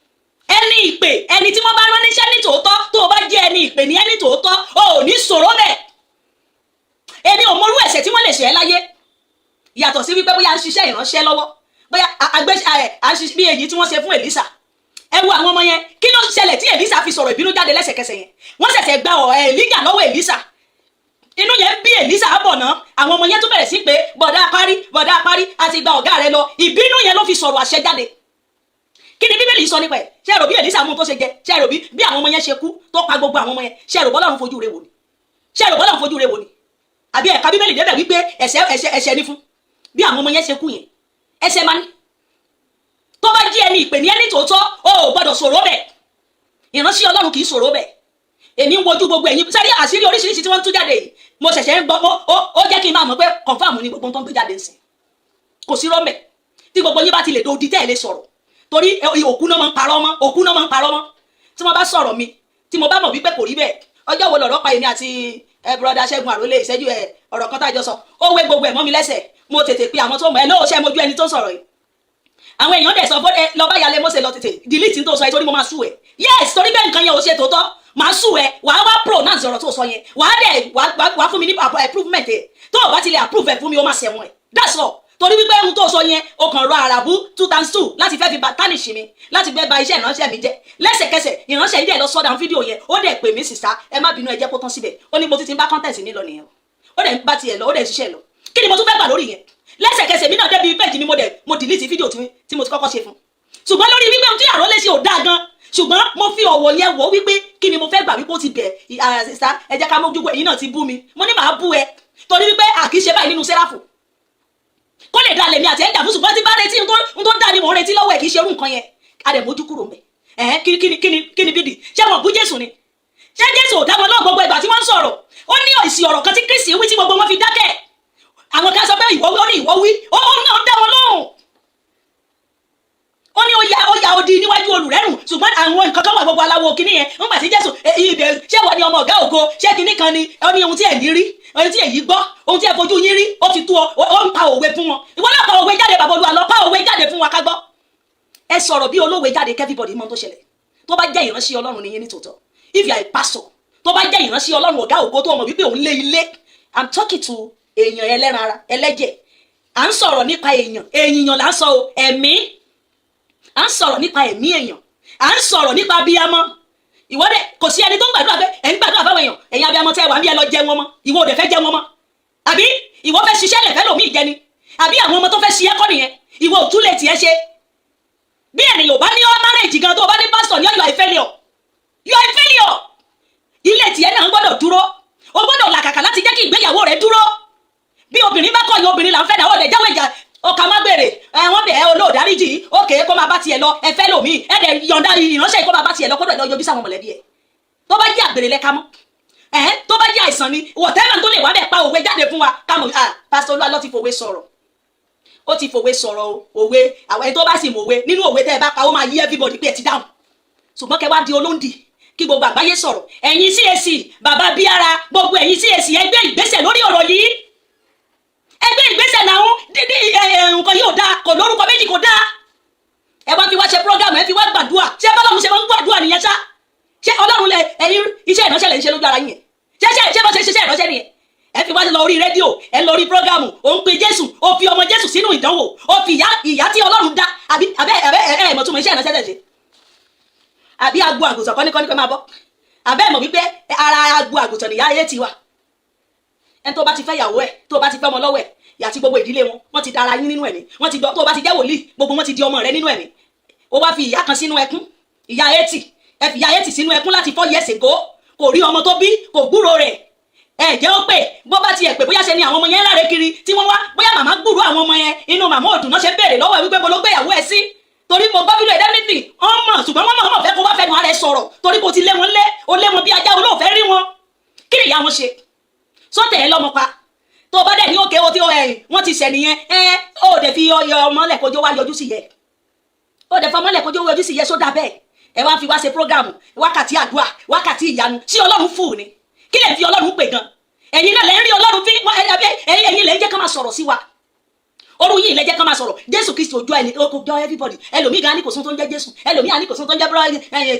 A: ẹni ìpè ẹni tí wọ́n bá rán níṣẹ́ ní tòótọ́ tó o bá jẹ́ ẹni ìpè ní ẹni tòótọ́ o ò ní sọ̀rọ̀ bẹ́ẹ̀ èmi ò mọrú ẹ̀ṣẹ̀ tí wọ́n lè ṣe ẹ́ láyé yàtọ̀ sí wípé bóyá ń ṣiṣẹ́ ìránṣẹ́ lọ́wọ́ bóyá bí èyí tí wọ́n ṣe fún Èlísà ẹ wo àwọn ọmọ yẹn kí ló ṣẹlẹ̀ tí Èlísà fi sọ̀rọ̀ ìbínú jáde lẹ́sẹ̀kẹsẹ̀ yẹn wọ́n ṣẹ̀ṣẹ̀ gba Èlíjà lọ́wọ́ Èlísà inú yẹn bí Èlísà bọ̀ ná àwọn ọmọ yẹn tó bẹ̀rẹ̀ sí pé bọ̀dá apárí àti gba ọ̀gá rẹ lọ ìbínú yẹn ló fi sọ̀rọ̀ àṣẹ jáde kí ni Bíbélì sọ nípa ẹ̀ ṣé ẹ rò bí Èlísà mú tó ṣe jẹ ṣé ẹ rò bí àwọn ọmọ yẹn ṣe kú tó pa gbogbo àwọn ọmọ yẹn ṣé ẹ rò bọ́lọ́run fojú rẹ̀ wò ni àbí ẹ̀ka Bíbélì débẹ̀ wípé ẹ̀ṣẹ̀ ní fún bí àwọn ọmọ yẹn ṣe kú yẹn ẹ̀ṣẹ̀ máa ní tó bá jí ẹni ìpè ní ẹni tòótọ́ ó gbọ́dọ̀ sọ̀rọ̀ bẹ̀ ìránṣẹ́ Ọlọ́run kì í sọ̀rọ̀ bẹ̀ èmi ń wojú gbogbo ẹ̀yin sẹ́rí àṣírí oríṣiríṣi tí wọ́n ń tú jáde yìí mo ṣẹ̀ṣẹ̀ ń gbọ́ ó jẹ́ kí n máa mọ̀ pé confam ni gbogbo tó ń gbé jáde ń sìn kò sí rọ́mẹ̀ tí gbogbo yín bá ti lè do di tẹ́ ẹ̀ lè sọ̀rọ̀ torí òkú náà máa ń parọ́ mọ́ tí wọ́n bá sọ̀rọ̀ mi tí mo bá mọ̀ wípé kò rí bẹ́ẹ̀ ọjọ́ wo lọ̀rọ̀ pa èmi àti broda Ṣẹ́gun Àrólé ìṣẹ́jú ọ̀rọ̀ kan tá a jọ sọ ó wé gbogbo ẹ̀ mọ́ mi lẹ́sẹ̀ mo tètè pe àwọn tó mọ̀ ẹ́ lóò ṣe mojú ẹni tó sọ̀rọ̀ yìí àwọn èèyàn dẹ̀ sọ fún ẹ lọ bá yalé mọ́sẹ̀ lọ tètè delete tó sọ ẹ torí mo máa sú ẹ yes torí bẹ́ẹ̀ nǹkan yẹn ò ṣe tòótọ́ máa sú ẹ wàá wá pronounce ọ̀rọ̀ tó sọ yẹn wàá fún mi ní improvement ẹ tó o bá ti lè approve ẹ fún mi ó máa ṣẹ̀wọ̀n ẹ that's all torí wípé ohun tó sọ yẹn o kàn rọ àràbù 2x2 láti fẹ́ fi tánìṣì mi láti fẹ́ ba iṣẹ́ ìránṣẹ́ mi jẹ́ lẹ́sẹ̀kẹsẹ̀ ìránṣẹ́ yìí dẹ̀ lọ sọ́dà fídíò yẹn ó dẹ̀ pè mí sísá ẹ má bínú ẹ jẹ́ kó tán síbẹ̀ ó ní mo ti ń bá content mi lọ nìyẹn ó dẹ̀ ń bá tiẹ̀ lọ ó dẹ̀ ṣiṣẹ́ lọ kí ni mo tún fẹ́ gbà lórí yẹn lẹ́sẹ̀kẹsẹ̀ mi náà débi péjì mi mo delete fídíò tí mo ti kọ́kọ́ ṣe fún ṣùgbọ́n lórí wípé ohun tí Àrólé ṣe ò dáa gan ṣùgbọ́n mo fi ọ̀wọ̀ yẹn wò wípé kí ni mo fẹ́ gbà wípé ó ti bẹ̀ sísá ẹ jẹ́ ká mójúgbò èyí náà ti bú mi mo ní màá bú ẹ torí wípé àkíṣe báyìí nínú sẹ́ráfù kó lè dalẹ̀ mi àti ẹ̀ńdà fún ṣùgbọ́n tí bá retí n tó dá ni mò ń retí lọ́wọ́ ẹ̀ kì í ṣe irú nǹkan yẹn a dẹ̀ mójú kúrò mẹ́ kí ni bídì ṣé wọn bú Jésù ni ṣé Jésù ò dá wọn náà gbogbo ìgbà tí wọ́n ń sọ̀rọ̀ ó ní èsì ọ̀rọ̀ kan tí Kristi wí tí gbogbo wọn fi dákẹ́ àwọn kan sọ pé ìwọ wí ó ní ìwọ wí ó náà dá wọn lóhùn ó ní ó ya odi níwájú olùrẹ́rùn ṣùgbọ́n àwọn nǹkan kan wà gbogbo aláwo kínní yẹn ń gbà sí Jésù ibẹ̀ ṣé wọ́n ní ọmọ ọ̀gá ògo ṣé kínní kan ni ó ní ohun tí ẹ̀ ní rí ohun tí èyí gbọ́ ohun tí ẹ̀ fojú yín rí ó ti tú ó ń pa òwe fún wọn ìwọ náà pa òwe jáde bàbá Olúwa lọ pa òwe jáde fún wa ká gbọ́ ẹ sọ̀rọ̀ bí olówe jáde everybody mọ̀ tó ṣẹlẹ̀ tó bá jẹ́ ìránṣẹ́ Ọlọ́run nìyẹn ní tòótọ́ if you are a pastor tó bá jẹ́ ìránṣẹ́ Ọlọ́run ọ̀gá ògo tó mọ̀ wípé òun lé ilé I'm talking to èèyàn ẹlẹ́ran ara ẹlẹ́jẹ̀ à ń sọ̀rọ̀ nípa èèyàn là ń sọ ẹ̀mí à ń sọ̀rọ̀ nípa ẹ̀mí èèyàn à ń sọ̀rọ̀ nípa abiyamọ ìwọ́dẹ kò sí ẹni tó ń gbàdúrà pé ẹ̀ ń gbàdúrà fáwọn èèyàn ẹ̀yin abiyamọ tẹ́ wà ń bí ẹ lọ jẹ wọn mọ́ ìwọ ò dẹ̀ fẹ́ jẹ wọn mọ́ àbí ìwọ fẹ́ ṣiṣẹ́ lẹ̀fẹ́ lòmí ìjẹni àbí àwọn ọmọ tó fẹ́ ṣiṣẹ́ kọ́ nìyẹn ìwọ ò tún lè tiẹ̀ ṣe bí ènìyàn ò bá ní marriage gan tó o bá ní pastor ní you are a failure you are a failure ilé tiẹ̀ náà ń gbọ́dọ̀ dúró o gbọ́dọ̀ làkàkà láti jẹ́ kí ìgbéyàwó rẹ dúró bí obìnrin bá kọ̀yìn obìnrin là ń fẹ́ náà ọ̀dẹ̀ jáwé ìjà ọkà má gbèrè wọ́n bẹ̀ ẹ́ olóòdáríjì òkè kó máa bá tiẹ̀ lọ ẹ fẹ́ lòmí ẹ dẹ̀ yọ̀ǹda ìránṣẹ́ kó máa bá tiẹ̀ lọ kó dẹ̀ lọ yọjú sáwọn mọ̀lẹ́bí ẹ̀ tó bá jẹ́ àgbèrè lẹ́ka mọ́ tó bá jẹ́ àìsàn ni wọ̀tẹ́mà tó lè wá bẹ̀ pa òwe jáde fún wa kámọ̀ pásítọ̀ Olúwa ló ti fòwe sọ̀rọ̀ ó ti fòwe sọ̀rọ̀ òwe àwọn ẹni tó bá sì mọ̀ òwe nínú òwe tẹ́ ẹ bá pa ó máa yí everybody pé ẹ ti dáhùn ṣùgbọ́n kẹ wá di olóńdì kí gbogbo àgbáyé sọ̀rọ̀ ẹ̀yin CAC bàbá bíára gbogbo ẹ̀yin CAC ẹ gbé ìgbésẹ̀ lórí ọ̀rọ̀ yìí ẹgbẹ́ ìgbésẹ̀ náà nǹkan yóò dáa kò lórúkọ méjì kò dáa ẹ wá fi wá ṣe program ẹ fi wá gbàdúrà ṣé bọ́lọ́run ṣe máa ń gbàdúrà nìyẹn ṣá ṣé Ọlọ́run lẹ ẹ̀yin iṣẹ́ ìránṣẹ́ lẹ ń ṣe lójú ara yín ṣé bọ́ ṣe ṣiṣẹ́ ìránṣẹ́ nìyẹn ẹ fi wá lọ orí rédíò ẹ lọ orí program ò ń pe Jésù ó fi ọmọ Jésù sínú ìdánwò ó fi ìyá tí Ọlọ́run dá àbí ẹ mọ̀ túmọ̀ iṣẹ́ ìránṣẹ́ tẹ̀ ṣe àbí agbo àgùntàn kọ́níkọ́ní máa bọ́ àbẹ́ mọ̀ wípé ara agbo àgùntàn nìyá ayé ti wà ẹni tó bá ti fẹ́ yàwó ẹ̀ tó bá ti fẹ́ ọmọ lọ́wọ́ ẹ̀ yàtí gbogbo ìdílé wọn wọ́n ti dára yín nínú ẹ̀mí wọ́n ti tó bá ti jẹ́ wòlíì gbogbo wọn ti di ọmọ rẹ nínú ẹ̀mí ó wá fi ìyá kan sínú ẹkún ìyá etí ẹ fi ìyá etí sínú ẹkún láti 4 years ago kò rí ọmọ tó bí kò gbúrò rẹ̀ ẹ jẹ́ ó pè bó bá tiẹ̀ pé bóyá ṣe ni àwọn ọmọ yẹn láre kiri tí wọ́n wá bóyá màmá gbúrò àwọn ọmọ yẹn inú màmá òdùn náà ṣe béèrè lọ́wọ́ ẹ wípé mo ló gbéyàwó ẹ sí torí mo gbọ́ fídíò ẹ̀dẹ́mìtì ọmọ ṣùgbọ́n wọ́n mọ̀ fẹ́ kó wá fẹnu ara ẹ sọ̀rọ̀ torí kò ti lé wọn ó lé wọn bí ajá olóòfẹ́ rí wọn kí ni ìyá wọn ṣe sọ́tẹ̀ ẹ lọ́mọ pa tó bá dẹ̀ ní òkè ó tí wọ́n ti ṣẹ̀ nìyẹn ó dẹ̀ fi ọmọlẹ̀ kójó wá yọjú sí yẹ ó dẹ̀ fi ọmọlẹ̀ kójó wá yọjú sí yẹ sódà bẹ́ẹ̀ ẹ wá fi wá ṣe prógrámù wákàtí àdúrà wákàtí ìyanu tí Ọlọ́run fún ni kí lè fi Ọlọ́run pè gan ẹ̀yin náà lè ń rí Ọlọ́run fi ẹ̀yin lè ń jẹ́ ká máa sọ̀rọ̀ sí wa orú yìí lè jẹ́ ká máa sọ̀rọ̀ Jésù Kristi ojú ẹni ó jọ everybody ẹlòmíì gan ní kò sún tó ń jẹ́ Jésù ẹlòmíì gan ní kò sún tó ń jẹ́ bọ́lá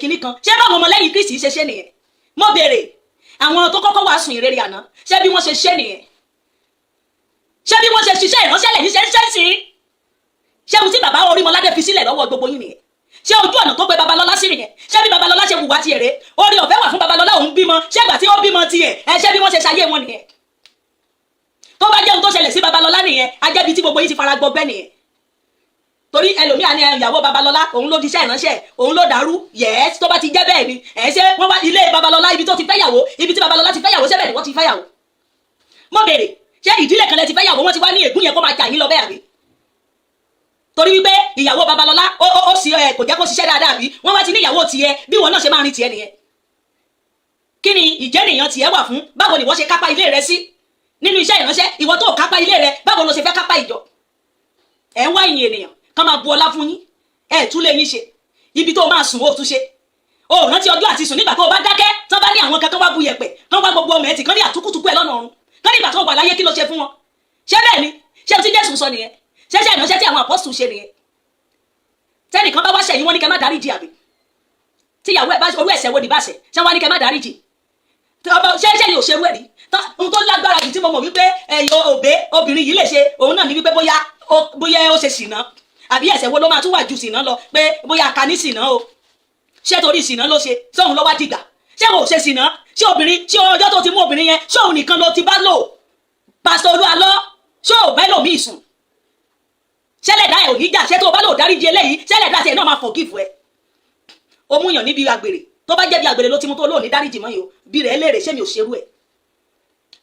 A: kìíní kan ṣé báwọn ọmọlẹ́yìn Kristi ṣe ṣe nìyẹn mo béèrè àwọn tó kọ́kọ́ wàásù ìrere àná ṣé bí wọ́n ṣe ṣe nìyẹn ṣé bí wọ́n ṣe ṣiṣẹ́ ìránṣẹ́ lẹ̀ ní ṣe ń ṣe sí ṣé ohun tí bàbá Orímọládé fi sílẹ̀ lọ́wọ́ gbogbo yín nìyẹn ṣé ojú ọ̀nà tó gbé Babalọ́lá sí nìyẹn ṣé bí Babalọ́lá ṣe wùwá tiẹ̀ rè orí ọ̀fẹ́ wà fún Babalọ́lá òun bímọ ṣé ìgbà tí ó bímọ tiẹ̀ ṣé bí wọ́n ṣe ṣayé wọn nìyẹn tó bá jẹ́ ohun tó ṣẹlẹ̀ sí Babalọ́lá nìyẹn ajẹ́bi tí gbogbo yín ti fara gbọgbẹ́ nìyẹn torí ẹlòmíà ní ìyàwó Babalọ́lá òun ló di iṣẹ́ ìránṣẹ́ òun ló dàrú yẹ́s tó bá ti jẹ́ bẹ́ẹ̀ ni ṣé wọ́n wá ilé Babalọ́lá ibi tó ti fẹ́yàwó ibi tí Babalọ́lá ti fẹ́yàwó ṣé bẹ́ẹ̀ ni wọ́n ti fẹ́yàwó mo béèrè ṣé ìdílé kan lẹ ti fẹ́yàwó wọ́n ti wá ní ègún yẹn kó máa jà yín lọ bẹ́ẹ̀ àbí torí wípé ìyàwó Babalọ́lá ó sì kò jẹ́ kó ṣiṣẹ́ dáadáa àbí wọ́n wá ti ní ìyàwó tiẹ̀ bí wọn náà ṣe máa rin tiẹ̀ nìyẹn kí ni ìjẹ́nìyàn tiẹ̀ wà fún báwo ni wọ́n ṣe kápá ilé rẹ sí nínú iṣẹ́ ìránṣẹ́ ìwọ tó kápá ilé rẹ báwo ló ṣe fẹ́ kápá ìjọ ẹ̀ ń wá ìyìn ènìyàn kán máa bu ọlá fún yín ẹ̀ tún lè yín ṣe ibi tó máa sùn ó tún ṣe ó rántí ọjọ́ àti sùn nígbà tó o bá dákẹ́ tán bá ní àwọn kankan wá bu yẹ̀pẹ̀ kán wá gbogbo ọmọ ẹ̀ tì kán ní àtúkùtùkù ẹ̀ lọ́nà ọ̀run kán ní ìgbà tó wà láyé kí ló ṣe fún wọn ṣé bẹ́ẹ̀ ni ṣé o ti Jésù sọ nìyẹn ṣé ṣe ìránṣẹ́ tí àwọn apọ́sù ṣe nìyẹn tẹ́nìkan bá wá ṣẹ̀yìn wọn ní kẹ́ má dáríjì àbí tíyàwó ẹ̀ bá orú ẹ̀ṣẹ̀ wo ni bá ṣẹ̀ ṣé wọ́n á ní kẹ́ má dáríjì ṣé yóò ṣerú ẹ̀ rí ohun tó lágbára jù tí mo mọ̀ wípé òbé obìnrin yìí lè ṣe òun náà ní wípé bóyá ó ṣe ṣìnà àbí ẹ̀ṣẹ̀ wo ló máa tún wà ju ṣìnà lọ pé bóyá ká ní ṣìnà o ṣé torí ṣìnà ló ṣe sóhun ló wá dìgbà ṣé kò ṣe ṣìnà ṣé obìnrin ṣé ọjọ́ tó ti mú obìnrin yẹn ṣé òun nìkan ló ti bá lò pásítọ̀ Olúalọ́ ṣé ò bẹ́ẹ̀ lò míì sùn ṣẹlẹ̀dá ẹ̀ ò ní jà ṣé tó bá lò dáríjì eléyìí ṣẹlẹ̀dá tiẹ̀ náà máa forgive ẹ ó mú yàn níbi àgbèrè tó bá jẹ́ bí àgbèrè ló ti mú tó lò ní dáríjì mọ́ yìí o bí rẹ̀ léèrè ṣé mi ò ṣerú ẹ̀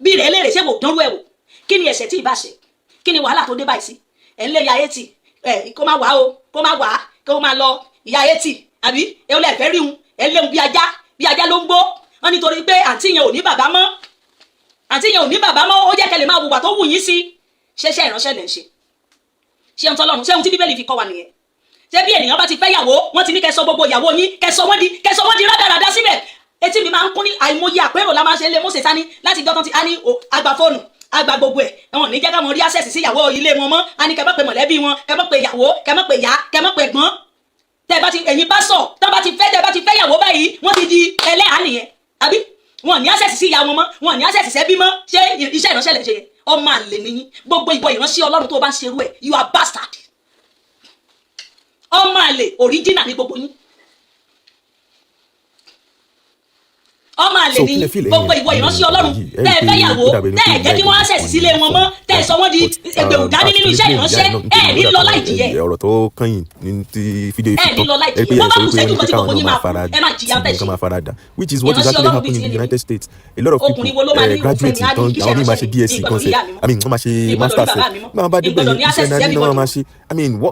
A: bí rẹ̀ léèrè ṣé mo dánrú ẹ̀ wò kí ni ẹ̀ṣẹ̀ tí ì bá ṣe kí ni wàhálà tó dé báyìí sí ẹ̀ ń lé ya etí kó má wá o kó má wá kó má lọ ìyá etí àbí ẹ lè fẹ́ rí un ẹ léwu bí ajá ló ń gbó wọn nítorí pé àǹtí yẹn ò ní bàbá mọ́ ó jẹ́ kẹlẹ̀ máa wùwà tó wù yín sí ṣẹṣẹ́ ìránṣẹ́ lẹ̀ ń ṣe ṣé ohun tí Bíbélì fi kọ́ wa nìyẹn ṣé bí ènìyàn bá ti fẹ́ yàwó wọ́n ti ní kẹsọ gbogbo ìyàwó yín kẹsọ wọ́n di rádaràdá síbẹ̀. Etí mi máa ń kún ní àìmọye àpérò la máa ṣe lé Mósè Sani láti gbọ́ tán ti á ní àgbà fóònù àgbà gbogbo ẹ̀ ẹ̀wọ̀n ní jẹ́ ká wọn rí access sí ìyàwó ilé wọn mọ́ á ní kẹ́ mọ́ pé mọ̀lẹ́bí wọn kẹ́ mọ́ pé ìyàwó kẹ́ mọ́ pé ìyá kẹ́ mọ́ pé ẹ̀gbọ́n. Tẹ́ bá ti ẹ̀yin bá sọ tán bá ti fẹ́ yàwó báyìí wọ́n ti di ẹlẹ́hàá nìyẹn àbí wọn ní access sí ìyá wọn mọ́ wọn ní access sẹ́bí mọ́ ṣé iṣẹ́ ìránṣẹ́ lẹ̀ ṣe yẹn ọmọ àlè nìyí gbogbo ìwọ ìránṣẹ́ Ọlọ́run tó bá ń ṣerú ẹ̀ you are bastard ọmọ àlè original ní gbogbo yín ọmọ àlè ní gbogbo ìwọ ìránṣẹ́ Ọlọ́run tẹ́ ẹ fẹ́ yàwó tẹ́ ẹ jẹ́ kí wọ́n access sílé wọn mọ́ tẹ́ ẹ sọ wọ́n di ẹgbẹ̀rún dání nínú iṣẹ́ ìránṣẹ́ ẹ ní lọ láì jìyẹ
C: ọ̀rọ̀ tó kàn ní ti fídíò
A: ẹ ní lọ láì jìyẹ wọ́n bá kù sẹ́jú kan tí gbogbo yín máa kú ẹ máa jìyà bẹ́ẹ̀ ṣe
C: which is what is actually happening in the United States. A lot of people graduate tán àwọn míì máa ṣe BSc concept wọ́n máa ṣe masters máa bá débẹ̀ yìí iṣẹ́ náà ní wọ́n máa ṣe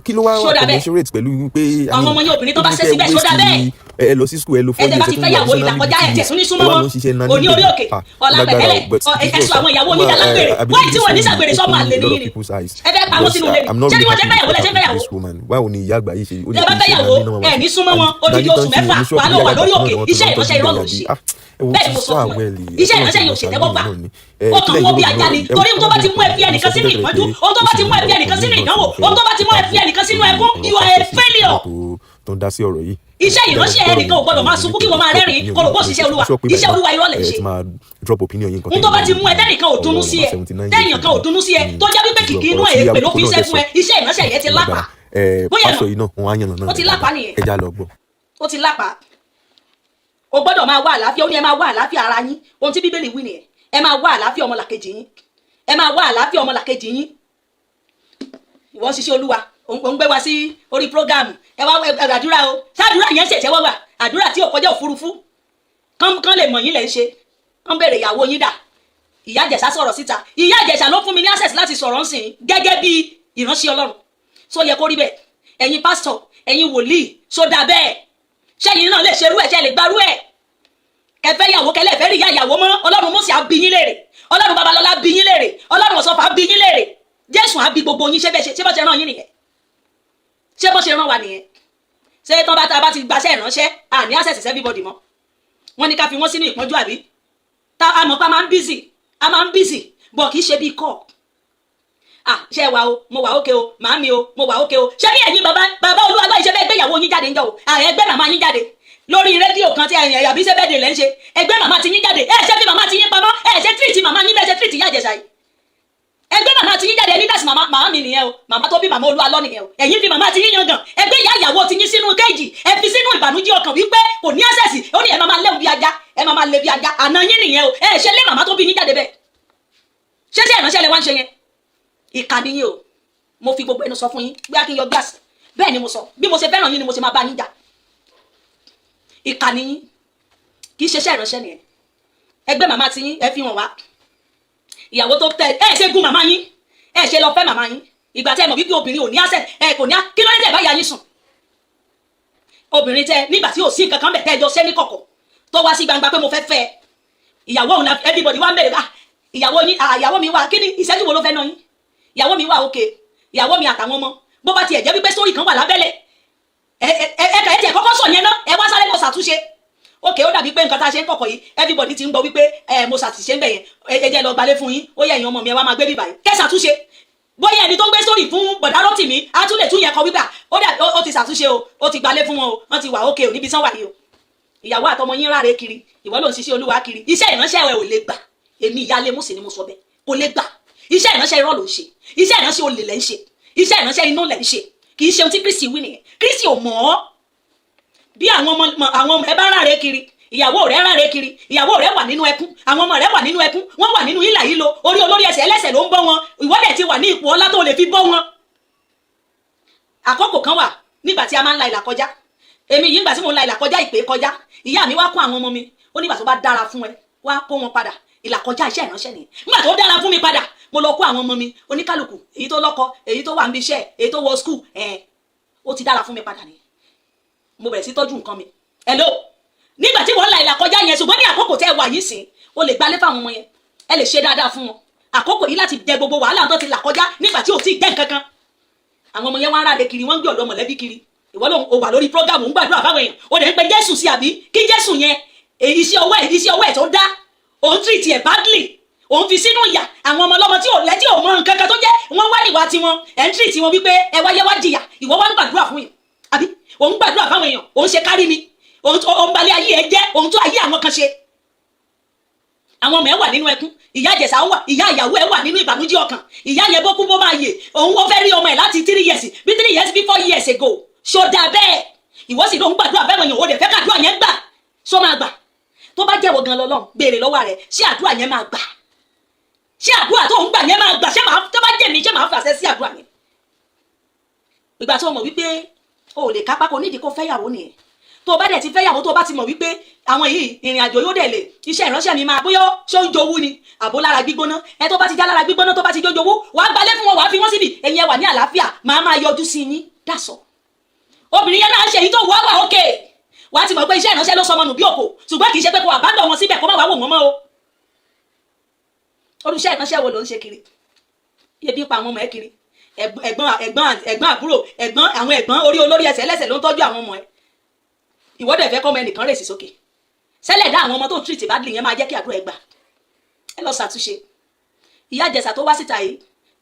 C: kí ló wá commensurate pẹ̀lú pé
A: àwọn ọmọ yẹn obìnrin tó bá ṣe síbẹ̀ sódà bẹ́ẹ̀
C: ẹ lọ sí school ẹ lọ 4 years
A: òní orí òkè ọ̀làpẹ̀tẹ́lẹ̀ ẹ̀sùn àwọn ìyàwó yín dálágbèrè wáyé tí wọ́n ní sàgbèrè sọ́mọ àlè nìyí ni ẹ fẹ́ pa wọ́n sínú ilé ni ṣé ni wọ́n ṣe fẹ́yàwó lẹ́sẹ̀ fẹ́yàwó
C: báwo ni ìyá àgbà yìí ṣe
A: ẹ bá fẹ́yàwó ẹ ní súnmọ́ wọn odidi oṣù mẹ́fà wà ló wà lórí òkè iṣẹ́ ìránṣẹ́ irọ́ ló ṣe bẹ́ẹ̀ ni mo sọ fún ẹ iṣẹ́ ìránṣẹ́ yóò ṣe tẹ́wọ́ gbà ó kàn wọ́n bí ajá ni torí ohun tó bá ti mú ẹ fi ẹnìkan sínú ìpọ́njú ohun tó bá ti mú ẹ fi ẹnìkan sínú ìdánwò ohun tó bá ti mú ẹ fi ẹnìkan sínú ẹkún you are a failure.
C: tó ń dá sí ọ̀rọ̀ yìí.
A: iṣẹ́ ìránṣẹ́ ẹnìkan ò gbọ́dọ̀ máa sunkún kí wọ́n máa rẹ́rìn-ín kó ló bó ṣiṣẹ́ Olúwa iṣẹ́ Olúwa irọ́ lẹ̀ ṣe. ohun tó bá ti mú ẹ tẹ́nìkan ò dunnú sí ẹ tẹ́nìkan ò dunnú sí ẹ tó jẹ́ wípé kìkì inú ẹ̀ èpè ló fi ń ṣẹ́ fún ẹ iṣẹ́ ìránṣẹ́ yẹn ti lápá. bóyá náà ó ti lápá nìyẹn ó ti lápá. o gbọ́dọ̀ máa wá àlàáfíà ó ní ẹ máa wá àlàáfíà ara yín ohun tí Bíbélì wí nìyẹn ẹ máa wá àlàáfíà ọmọlàkejì yín ẹ máa wá àlàáfíà ọmọlàkejì yín. ìwọ ṣiṣẹ́ Olúwa òun gbé wa sí orí prógámù ẹ wá àdúrà o ṣáàdúrà yẹn ṣẹ̀ṣẹ̀ wọ́n wà àdúrà tí ò kọjá òfurufú kán lè mọ̀ yín lẹ̀ ń ṣe kán bèrè ìyàwó yín dà. Ìyá Ìjẹ̀ṣà sọ̀rọ̀ síta Ìyá Ìjẹ̀ṣà ló fún mi ní access láti sọ̀rọ̀ ńsìn gẹ́gẹ́ bí ìránṣẹ́ Ọlọ́run só yẹ kó rí bẹ́ẹ̀ ẹ̀yin pásítọ̀ ẹ̀yin wòlíì só dà bẹ́ẹ̀ ṣẹ́yìn náà lè ṣerú ẹ̀ ṣẹ́ lè gbarú ẹ̀ kẹfẹ́ yàwó kẹlẹ́ fẹ́ rí ìyá ìyàwó mọ́ Ọlọ́run Mósè á bi yín léèrè Ọlọ́run Babalọ́lá bi yín léèrè Ọlọ́run Ọ̀ṣọ́fà bí yín léèrè Jésù á bi gbogbo yín ṣé bọ́ ṣe rán yín nìyẹn ṣé bọ́ ṣe rán wa nìyẹn ṣé tán bá ti gbaṣẹ́ ìránṣẹ́ àní access everybody mọ́ wọ́n ní ká fi wọ́n sínú ìpọ́njú àbí tá a mọ̀ pé a máa ń busy bọ̀ kì í ṣe bíi kọ́ ṣe wà o mo wà ókè o màámi o mo wà ókè o ṣé bí ẹ̀yin bàbá Olúwa ìṣe bẹ́ẹ̀ gbéyàwó yín jáde ń jọ o ẹgbẹ́ màmá yín jáde lórí rédíò kan tí ẹ̀yìn àbí ṣe bẹ́ẹ̀ dè lẹ́ ń ṣe ẹgbẹ́ màmá ti yín jáde ṣe bí màmá ti yín pamọ́ ṣe tírìtì màmá yín bẹ́ẹ̀ ṣe tírìtì Ìyá Ìjẹ̀ṣà yìí ẹgbẹ́ màmá ti yín jáde ẹni dàsí màmá mi nìyẹn o màmá tó bí màmá Olúwa lọ nìyẹn o ẹ̀yin fi màmá ti yín yangàn ẹgbẹ́ ìyá ìyàwó ti yín sínú kéèjì ẹ fi sínú ìbànújẹ́ ọkàn wípé kò ní access ó ní ẹ máa léwu bí ajá ẹ máa lé bí ajá àná yín nìyẹn o ṣe lé màmá tó bí yín jáde bẹ́ẹ̀ ṣé ìránṣẹ́ lẹ wá ń ṣe yẹn ìkànnì yín o mo fi gbogbo ẹnu sọ fún yín bí a kì í yọ gáàsì bẹ́ẹ̀ ni mo sọ bí mo ṣe fẹ́ràn yín ni mo ṣe máa bá yín jà ìkànnì yín kì í ṣe iṣẹ́ ìránṣẹ́ nìyẹn ẹgbẹ́ màmá ti yín ẹ fi hàn wá ìyàwó tó tẹ ẹ ṣe gun màmá yín ẹ ṣe lọ fẹ́ màmá yín ìgbà tẹ mọ̀ wípé obìnrin ò ní àṣẹ ẹ kò ní kí ló dé tẹ bá ya yín sùn obìnrin tẹ nígbà tí ò sí nǹkan kan bẹ̀ tẹ́ ẹjọ́ ṣẹ́ ní kọ̀kọ̀ tó wá sí gbangba pé mo fẹ́ fẹ́ ìyàwó òun everybody wá ń bẹ̀rẹ̀ bá ìyàwó mi wà kí ni ìṣẹ́jú wo ló fẹ́ náà yín ìyàwó mi wà òkè ìyàwó mi àtàwọn ọmọ bó bá tiẹ̀ jẹ́ wípé sórí kan wà lábẹ́lẹ̀ ẹ̀ka ẹ̀jẹ̀ kọ́kọ́ sọ yẹn náà ẹ wá sáré lọ ṣàtúnṣe òkè ó dàbí pé nǹkan tá a ṣe ń kọ̀kọ̀ yìí everybody ti ń gbọ́ wípé mo ṣàtúnṣe ń bẹ̀ yẹn ẹ jẹ́ lọ gbalẹ̀ fún yín ó yẹ ẹ̀yin ọmọ mi ẹ wá máa gbé bíbà yìí kẹ́ ṣàtúnṣe bóyá ẹni tó ń gbé sórí fún bọ̀dá Rótìmí á tún lè tún yẹn kọ wípé ó ti ṣàtúnṣe o ó ti gbalẹ̀ fún wọn o wọ́n ti wà òkè ò níbi sán wà yìí o ìyàwó àtọmọ yín ráre kiri ìwọ ló ń ṣiṣẹ́ Olúwa kiri iṣẹ́ ìránṣẹ́ ẹ ò lè gbà èmi ìyáálé Mósè ni mo sọ bẹ́ẹ̀ kò lè gbà iṣẹ́ ìránṣẹ́ irọ́ ló ń ṣe iṣẹ́ ìránṣẹ́ olè lẹ́ ń ṣe iṣẹ́ ìránṣẹ́ inú lẹ́ ń ṣe kì í ṣe ohun tí Kristi wí nìyẹn Kristi ò mọ̀ ọ́ bí àwọn ọmọ ẹ bá ráre kiri ìyàwó rẹ ráre kiri ìyàwó rẹ wà nínú ẹkún àwọn ọmọ rẹ wà nínú ẹkún wọ́n wà nínú ìlà yìí lo orí olórí ẹsẹ̀ ẹlẹ́sẹ̀ ló ń bọ́ wọn ìwọ́dẹ̀ ti wà ní ipò ọlá tó lè fi bọ́ wọn. àkókò kan wà nígbà tí a máa ń la ìlà kọjá èmi yìí nígbà tí mo ń la ìlà kọjá ìpè kọjá ìyá mi wá kó àwọn ọmọ mi ó nígbà tó bá dára fún ẹ wá kó wọn padà ìlà kọjá iṣẹ́ ìránṣẹ́ nìyẹn nígbà tó dára fún mi padà mo lọ kó àwọn ọmọ mi oníkálùkù èyí tó lọ́kọ èyí tó wà níbi iṣẹ́ èyí tó wọ skul ó ti dára fún mi padà nìyẹn mo bẹ̀rẹ̀ sí tọ́jú nǹkan mi hello nígbà tí wọ́n la ìlà kọjá yẹn ṣùgbọ́n ní àkókò tẹ́ ẹ wà yìí sìn o lè gbalẹ̀ fáwọn ọmọ yẹn ẹ lè ṣe dáadáa fún wọn àkókò yìí láti dẹ gbogbo wàhálà tó ti là kọjá nígbà tí ò tí ì dẹ́ nǹkan kan àwọn ọmọ yẹn wọ́n ráre kiri wọ́n ń gbé ọ̀dọ́ mọ̀lẹ́bí kiri ìwọ ló wà lórí program ń gbàdúrà fáwọn èèyàn ó dẹ̀ ń pe Jésù sí àbí kí Jésù yẹn iṣẹ́ ọwọ́ ẹ̀ tó dá òun treat ẹ̀ badly òun fi sínú ìyà àwọn ọmọ ọlọ́mọ tí ò mọ nǹkan kan tó jẹ́ wọ́n wá ìwà tiwọn ẹ̀ ń treat wọn wípé ẹ wáyé wá jìyà ìwọ wá ń gbàdúrà fún yẹn àbí òun gbàdúrà fáwọn èèyàn òun ṣe kárí mi òun balẹ̀ ayé ẹ jẹ́ òun tó ayé àwọn kan ṣe àwọn ọmọ ẹ wà nínú ẹkún ìyá Ìjẹ̀ṣà wà ìyá ìyàwó ẹ wà nínú ìbànújẹ́ ọkàn ìyá yẹn bó kú bó máa yè òun ó fẹ́ rí ọmọ ẹ láti 3 years bí 3 years bí 4 years ago ṣọdà bẹ́ẹ̀ ìwọ sì ló ń gbàdúrà bẹ́ẹ̀ wọ̀nyàn ó dẹ̀ fẹ́ kàdúrà yẹn gbà ṣó máa gbà tó bá jẹ́wọ́ gan lọ́lọ́run béèrè lọ́wọ́ rẹ̀ ṣé àdúrà yẹn máa gbà ṣé àdúrà tó ń gbà yẹn máa gbà ṣé máa tó bá jẹ́ mi ṣé máa fàṣẹ sí àdúrà yẹn ìgbà tó mọ̀ wípé o ò lè kápá kó nídìí kó fẹ́yàwó nìyẹn tó bá dẹ̀ ti fẹ́yàwó tó bá ti mọ̀ wípé àwọn yìí ìrìn àjò yóò dẹ̀ lè iṣẹ́ ìránṣẹ́ mi máa bóyá ṣó ń jowú ni àbó lára gbígbóná ẹ tó bá ti já lára gbígbóná tó bá ti jó jowú wàá gbalẹ̀ fún wọn wàá fi wọ́n síbi ẹ̀yin ẹ wà ní àlàáfíà máa yọjú sí yín dàsọ̀ obìnrin yẹn náà ń ṣe èyí tó wà òkè wàá ti mọ̀ pé iṣẹ́ ìránṣẹ́ ló sọmọ nù bí òkò ṣùgbọ́n kì í ṣe pé kó àbádọ́ wọn síbẹ̀ kó má wàá wò wọ́n mọ́ o olùṣẹ́ ìránṣẹ́ wo ló ń ṣe kiri ebi pa àwọn ọmọ ẹ kiri ẹ̀gbọ́n àbúrò àwọn ẹ̀gbọ́n orí olórí ẹsẹ̀ ẹlẹ́sẹ̀ ló ń tọ́jú àwọn ọmọ ẹ ìwọ dẹ̀ fẹ́ kọ́ ọmọ ẹnìkan rèsì sókè sẹ́lẹ̀ dá àwọn ọmọ tó ń tírìtì badly yẹn máa jẹ́ kí àdúrà ẹ gbà ẹ lọ ṣàtúnṣe ìyá Ìjẹ̀ṣà tó wá síta yìí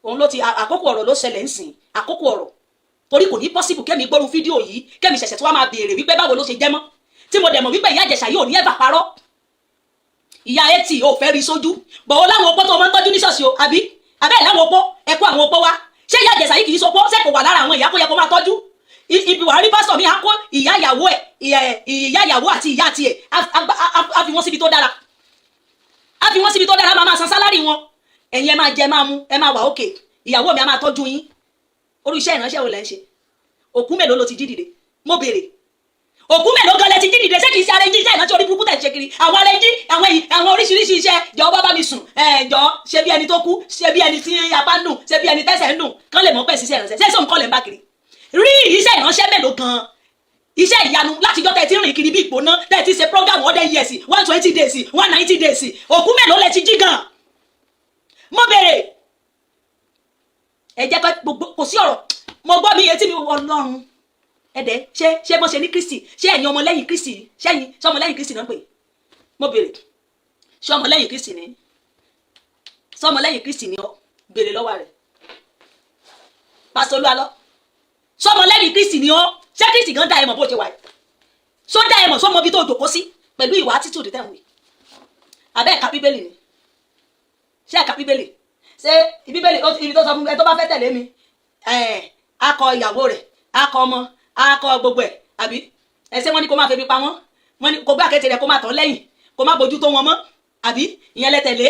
A: òun ló ti àkókò ọ̀rọ̀ ló ṣẹlẹ̀ ń sìn àkókò ọ̀rọ̀ torí kò ní possible kẹ́mi gbọ́rú fídíò yìí kẹ́mi ṣẹ̀ṣẹ̀ tó wá máa béèrè wípé báwo ló ṣe jẹ́ mọ́ tí mo dẹ̀ mọ̀ wípé ìyá Ìjẹ̀ṣà yóò ní ẹ̀bà parọ́ ìyá etí ò fẹ́ rí sójú bọ̀wọ́ láwọn opó tó máa ń tọ́jú ní ṣọ́ọ̀ṣì o àbí abẹ́ẹ̀ láwọn opó ẹ̀kọ́ àwọn opó wa ṣé ìyá Ìjẹ̀ṣà yìí kì í sopó ṣé kò wà lára àwọn ìyá kó yẹ kó máa tọ́jú ibi wàá rí pásítọ̀ mi á kó ìyá ìyàwó àti ìyá tiẹ̀ á fi wọ́n síbi tó dára máa san sálárì wọn ẹ̀yin ẹ máa jẹ máa mu ẹ máa wà òkè ìyàwó mi á máa tọ́jú yín orí iṣẹ́ ìránṣẹ́ wo lẹ́ ń ṣe òkú mélòó ló ti jí dìde mo béèrè òkú mélòó gan lẹ ti jí dìde ṣé kìí ṣe arẹjí iṣẹ́ ìránṣẹ́ orí burúkú tẹ̀ ṣe kiri àwọn arẹjí àwọn oríṣiríṣi iṣẹ́ jọ bá mi sùn jọ ṣe bí ẹni tó kú ṣe bí ẹni tí apá ń dùn ṣe bí ẹni tẹ́sẹ̀ ń dùn kán lè mọ̀ pé ṣiṣẹ́ ìránṣẹ́ ṣé sóun kọ́ lẹ̀ ń bá kiri rí iṣẹ́ ìránṣẹ́ mélòó gan iṣẹ́ ìyanu látijọ́ tẹ̀ ti rìn kiri bí ìgbóná tẹ̀ ti ṣe program 100 years 120 days 190 days òkú mélòó lẹ ti jí gan mo béèrè ẹ jẹ́ pé gbogbo kò sí ọ̀rọ̀ mo gbọ́ mi etí mi Ọlọ́run ẹ̀dẹ̀ ṣé bó ṣe ní Kristi ṣé ẹ̀yin ọmọlẹ́yìn Kristi ṣẹ́yìn ṣé ọmọlẹ́yìn Kristi náà ń pè mo béèrè ṣé ọmọlẹ́yìn Kristi ni ṣé ọmọlẹ́yìn Kristi ni ọ béèrè lọ́wọ́ rẹ̀ pásítọ̀ Olúalọ́ ṣé ọmọlẹ́yìn Kristi ni ọ ṣé Kristi gan dá ẹ mọ̀ bó ṣe wà yìí ṣó dá ẹ mọ̀ ṣó mọ bí tó jòkó sí pẹ̀lú ìwà attitude tẹ̀ ń wí abẹ́ ẹ̀ka bíbélì ni ṣé ẹ̀ka bíbélì ṣé bíbélì ibi tó sọ fún ẹ tó bá fẹ́ tẹ̀lé mi akọ ìyàwó rẹ̀ akọ ọmọ akọ gbogbo ẹ̀ àbí ẹsẹ̀ wọn ni kó máa febi pa wọ́n ní kó gbé àkẹ́tẹ̀ rẹ̀ kó máa tọ́ lẹ́yìn kó má bójú tó wọn mọ́ àbí ìyẹn lẹ tẹ̀lé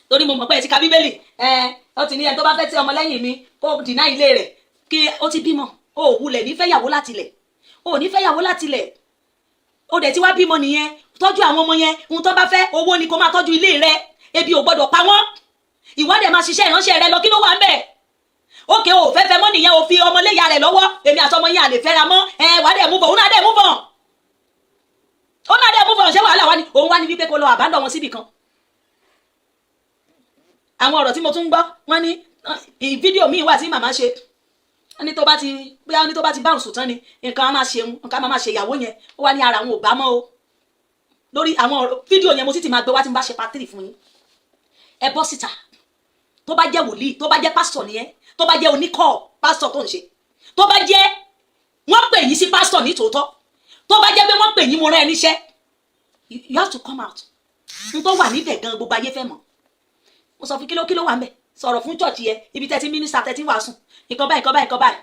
A: torí mo mọ̀ pé ẹ ti ka bíbélì ó ti ní ẹni tó bá fẹ́ tí ọmọ lẹ́yìn mi kó dìná ilé rẹ̀ kí ó ti bímọ ó wulẹ̀ nífẹ̀yàwó látilẹ̀ ó nífẹ̀yàwó látilẹ̀ ó dẹ̀ ti wá bímọ nìyẹn tọ́jú àwọn ọmọ yẹn ohun tó bá fẹ́ owó ni kó máa tọ́jú ilé rẹ̀ ebi ò gbọ́dọ̀ pa wọ́n ìwádìí máa ṣiṣẹ́ ìránṣẹ́ rẹ lọ kí ló wà ń bẹ̀ ókè o fẹ́fẹ́ mọ́ nìyẹn o fi ọmọléyà rẹ̀ lọ́wọ́ èmi àtọmọ yẹn àlè fẹ́ra mọ́ wàá dẹ̀ mú bọ̀ òun náà dẹ̀ mú bọ̀ ṣé wàhálà wá ní òun wá ní wípé kó lọ àbádọ́ wọn síbì kan àwọn ọ̀rọ̀ tí mo tún gbọ́ wọ́n ní fídíò míì wà tí màmá ṣe ní tó bá ti bóyá ní tó bá ti bá òsùn tán ni nǹkan á máa ṣe ìyàwó yẹn ó wá ní ara àwọn ò bá mọ́ o lórí àwọn fídíò yẹn mo sì ti máa gbé wá tí n bá ṣe pátírì fún yín ẹ bọ́ síta tó bá jẹ́ wòlíì tó bá jẹ́ pásítọ̀ nìyẹn tó bá jẹ́ oníkọ́ pásítọ̀ tó ń ṣe tó bá jẹ́ wọ́n pè yín sí pásítọ̀ ní tòótọ́ tó bá jẹ́ pé wọ́n pè yín mo rán ẹ níṣẹ́ you have to come out n tó wà níbẹ̀ gan gbogbo ayé fẹ́ mọ̀ mo sọ fún kí ló wà ń bẹ̀ sọ̀rọ̀ fún church yẹ ibi tẹ́tí mínísítà tẹ́tí wàásù nǹkan báyìí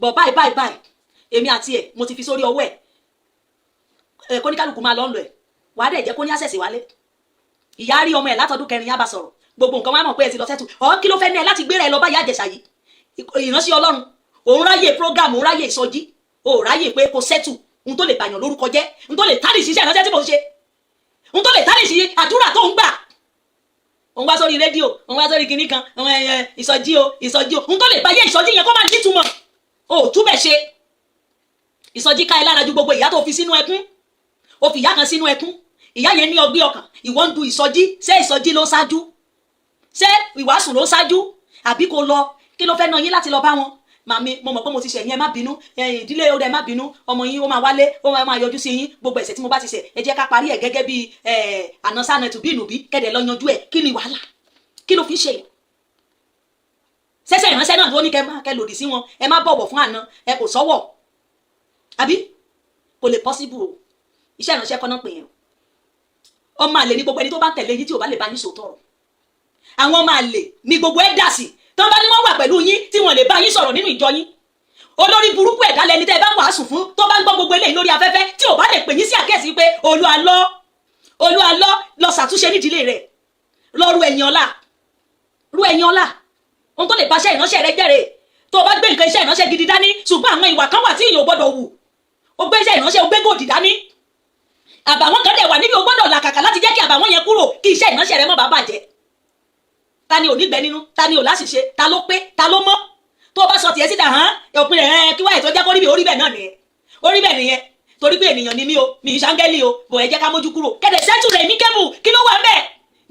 A: bọ̀ báyìí èmi àti ẹ̀ mo ti fi sórí ọwọ́ ẹ̀ kóníkálùkù máa lọ́nlọ́ ẹ̀ wàá dẹ̀ jẹ́ kó ní àṣẹ̀sì wálé ìyá rí ọmọ ẹ̀ látọdún kẹrin yá bá sọ̀rọ̀ gbogbo nǹkan wá mọ̀ pé ẹ ti lọ sẹ́tù kí ló fẹ́ ní ẹ láti gbéra ẹ lọ bá Ìyá Ìjẹ̀ṣà yìí ìránṣẹ́ Ọlọ́run òun ráyè program òun ráyè ìsọjí òun ráyè pé kò sẹ́tù ohun tó lè bàyàn lórúkọ jẹ́ ohun tó lè tálì sí iṣẹ́ ìránṣẹ́ tí mò ń ṣe ohun tó lè tálì sí àdúrà tó ń gbà òun wá sórí rédíò òun wá sórí kinní kan ìsọjí o ohun tó lè báyé ìsọjí yẹn kó máa nítumọ̀ o túbẹ̀ ṣe ìsọjí ká ẹ lára ju gbogbo ìyá tó fi sínú ẹkún o fi ìyá kan sínú ẹkún ìyá yẹn ní ọgbẹ́ ọkàn ìwọ ń du ìsọjí ṣé ìsọjí ló ṣáájú ṣé ìwàásù ló ṣáájú àbí kò lọ kí ló fẹ́ ná yín láti lọ bá wọn màmí mo mọ̀ pé mo ti ṣẹ̀ yín ẹ má bínú ìdílé ó dẹ má bínú ọmọ yín ó máa wálé ó máa yọjú sí yín gbogbo ẹ̀ṣẹ̀ tí mo bá ti ṣẹ̀ ẹ jẹ́ ká parí ẹ̀ gẹ́gẹ́ bí ànásánà tùbí ìnùbí kẹ́dẹ̀ lọ yanjú ẹ̀ kí ni wàhálà kí ló fi ṣe yẹn ṣẹ̀ṣẹ̀ ìránṣẹ́ náà ló ní kẹ́ lòdì sí wọn ẹ má bọ̀wọ̀ fún àná ẹ kò sọ́wọ̀ àbí kò lè possible o iṣẹ́ ìránṣẹ́ kọ́ náà pè yẹn ọmọ àlè ní gbogbo ẹni tó bá tẹ̀lé yín tí ò bá lè bá yín sòótọ́ ọ̀rọ̀ àwọn ọmọ àlè ní gbogbo ẹ̀ dà sí tó bá ní wọ́n wà pẹ̀lú yín tí wọ́n lè bá yín sọ̀rọ̀ nínú ìjọ yín olórí burúkú ẹ̀dá lẹni tẹ́ ẹ bá wàásù fún tó bá ń gbọ́ gbogbo eléyìí lórí afẹ́fẹ́ tí ò bá lè pè yín sí àkẹ́sí pé Olúwa lọ ṣàtúnṣe nídìílé rẹ̀ lọ ru ẹ̀yìn ọlá ohun tó lè bá iṣẹ́ ìránṣẹ́ rẹ jẹ́rẹ̀ tó o bá gbé nǹkan iṣẹ́ ìránṣẹ́ gidi dání ṣùgbọ́n àwọn ìwà kan wà tí èèyàn ò gbọ́dọ̀ wù ó gbé iṣẹ́ ìránṣẹ́ ó gbé gòdì dání àbàwọ́n kan dẹ̀ wà níbi ó gbọ́dọ̀ làkàkà láti jẹ́ kí àbàwọ́n yẹn kúrò kí iṣẹ́ ìránṣẹ́ rẹ má bàa bàjẹ́ ta ni ò nígbẹ́ nínú ta ni ò láṣìṣe ta ló pé ta ló mọ́ tó o bá sọ tiẹ̀ síta hàn òpin rẹ̀ kí wáyé tó jẹ́ kó rí bí orí bẹ́ẹ̀ náà nìyẹn orí bẹ́ẹ̀ nìyẹn torí pé ènìyàn ni mí o mi ìṣàngẹ́lì o bò ẹ jẹ́ ká mójú kúrò kẹ́dẹ̀ sẹ́tù rẹ̀ ní kébù kí ló wà mẹ́ẹ̀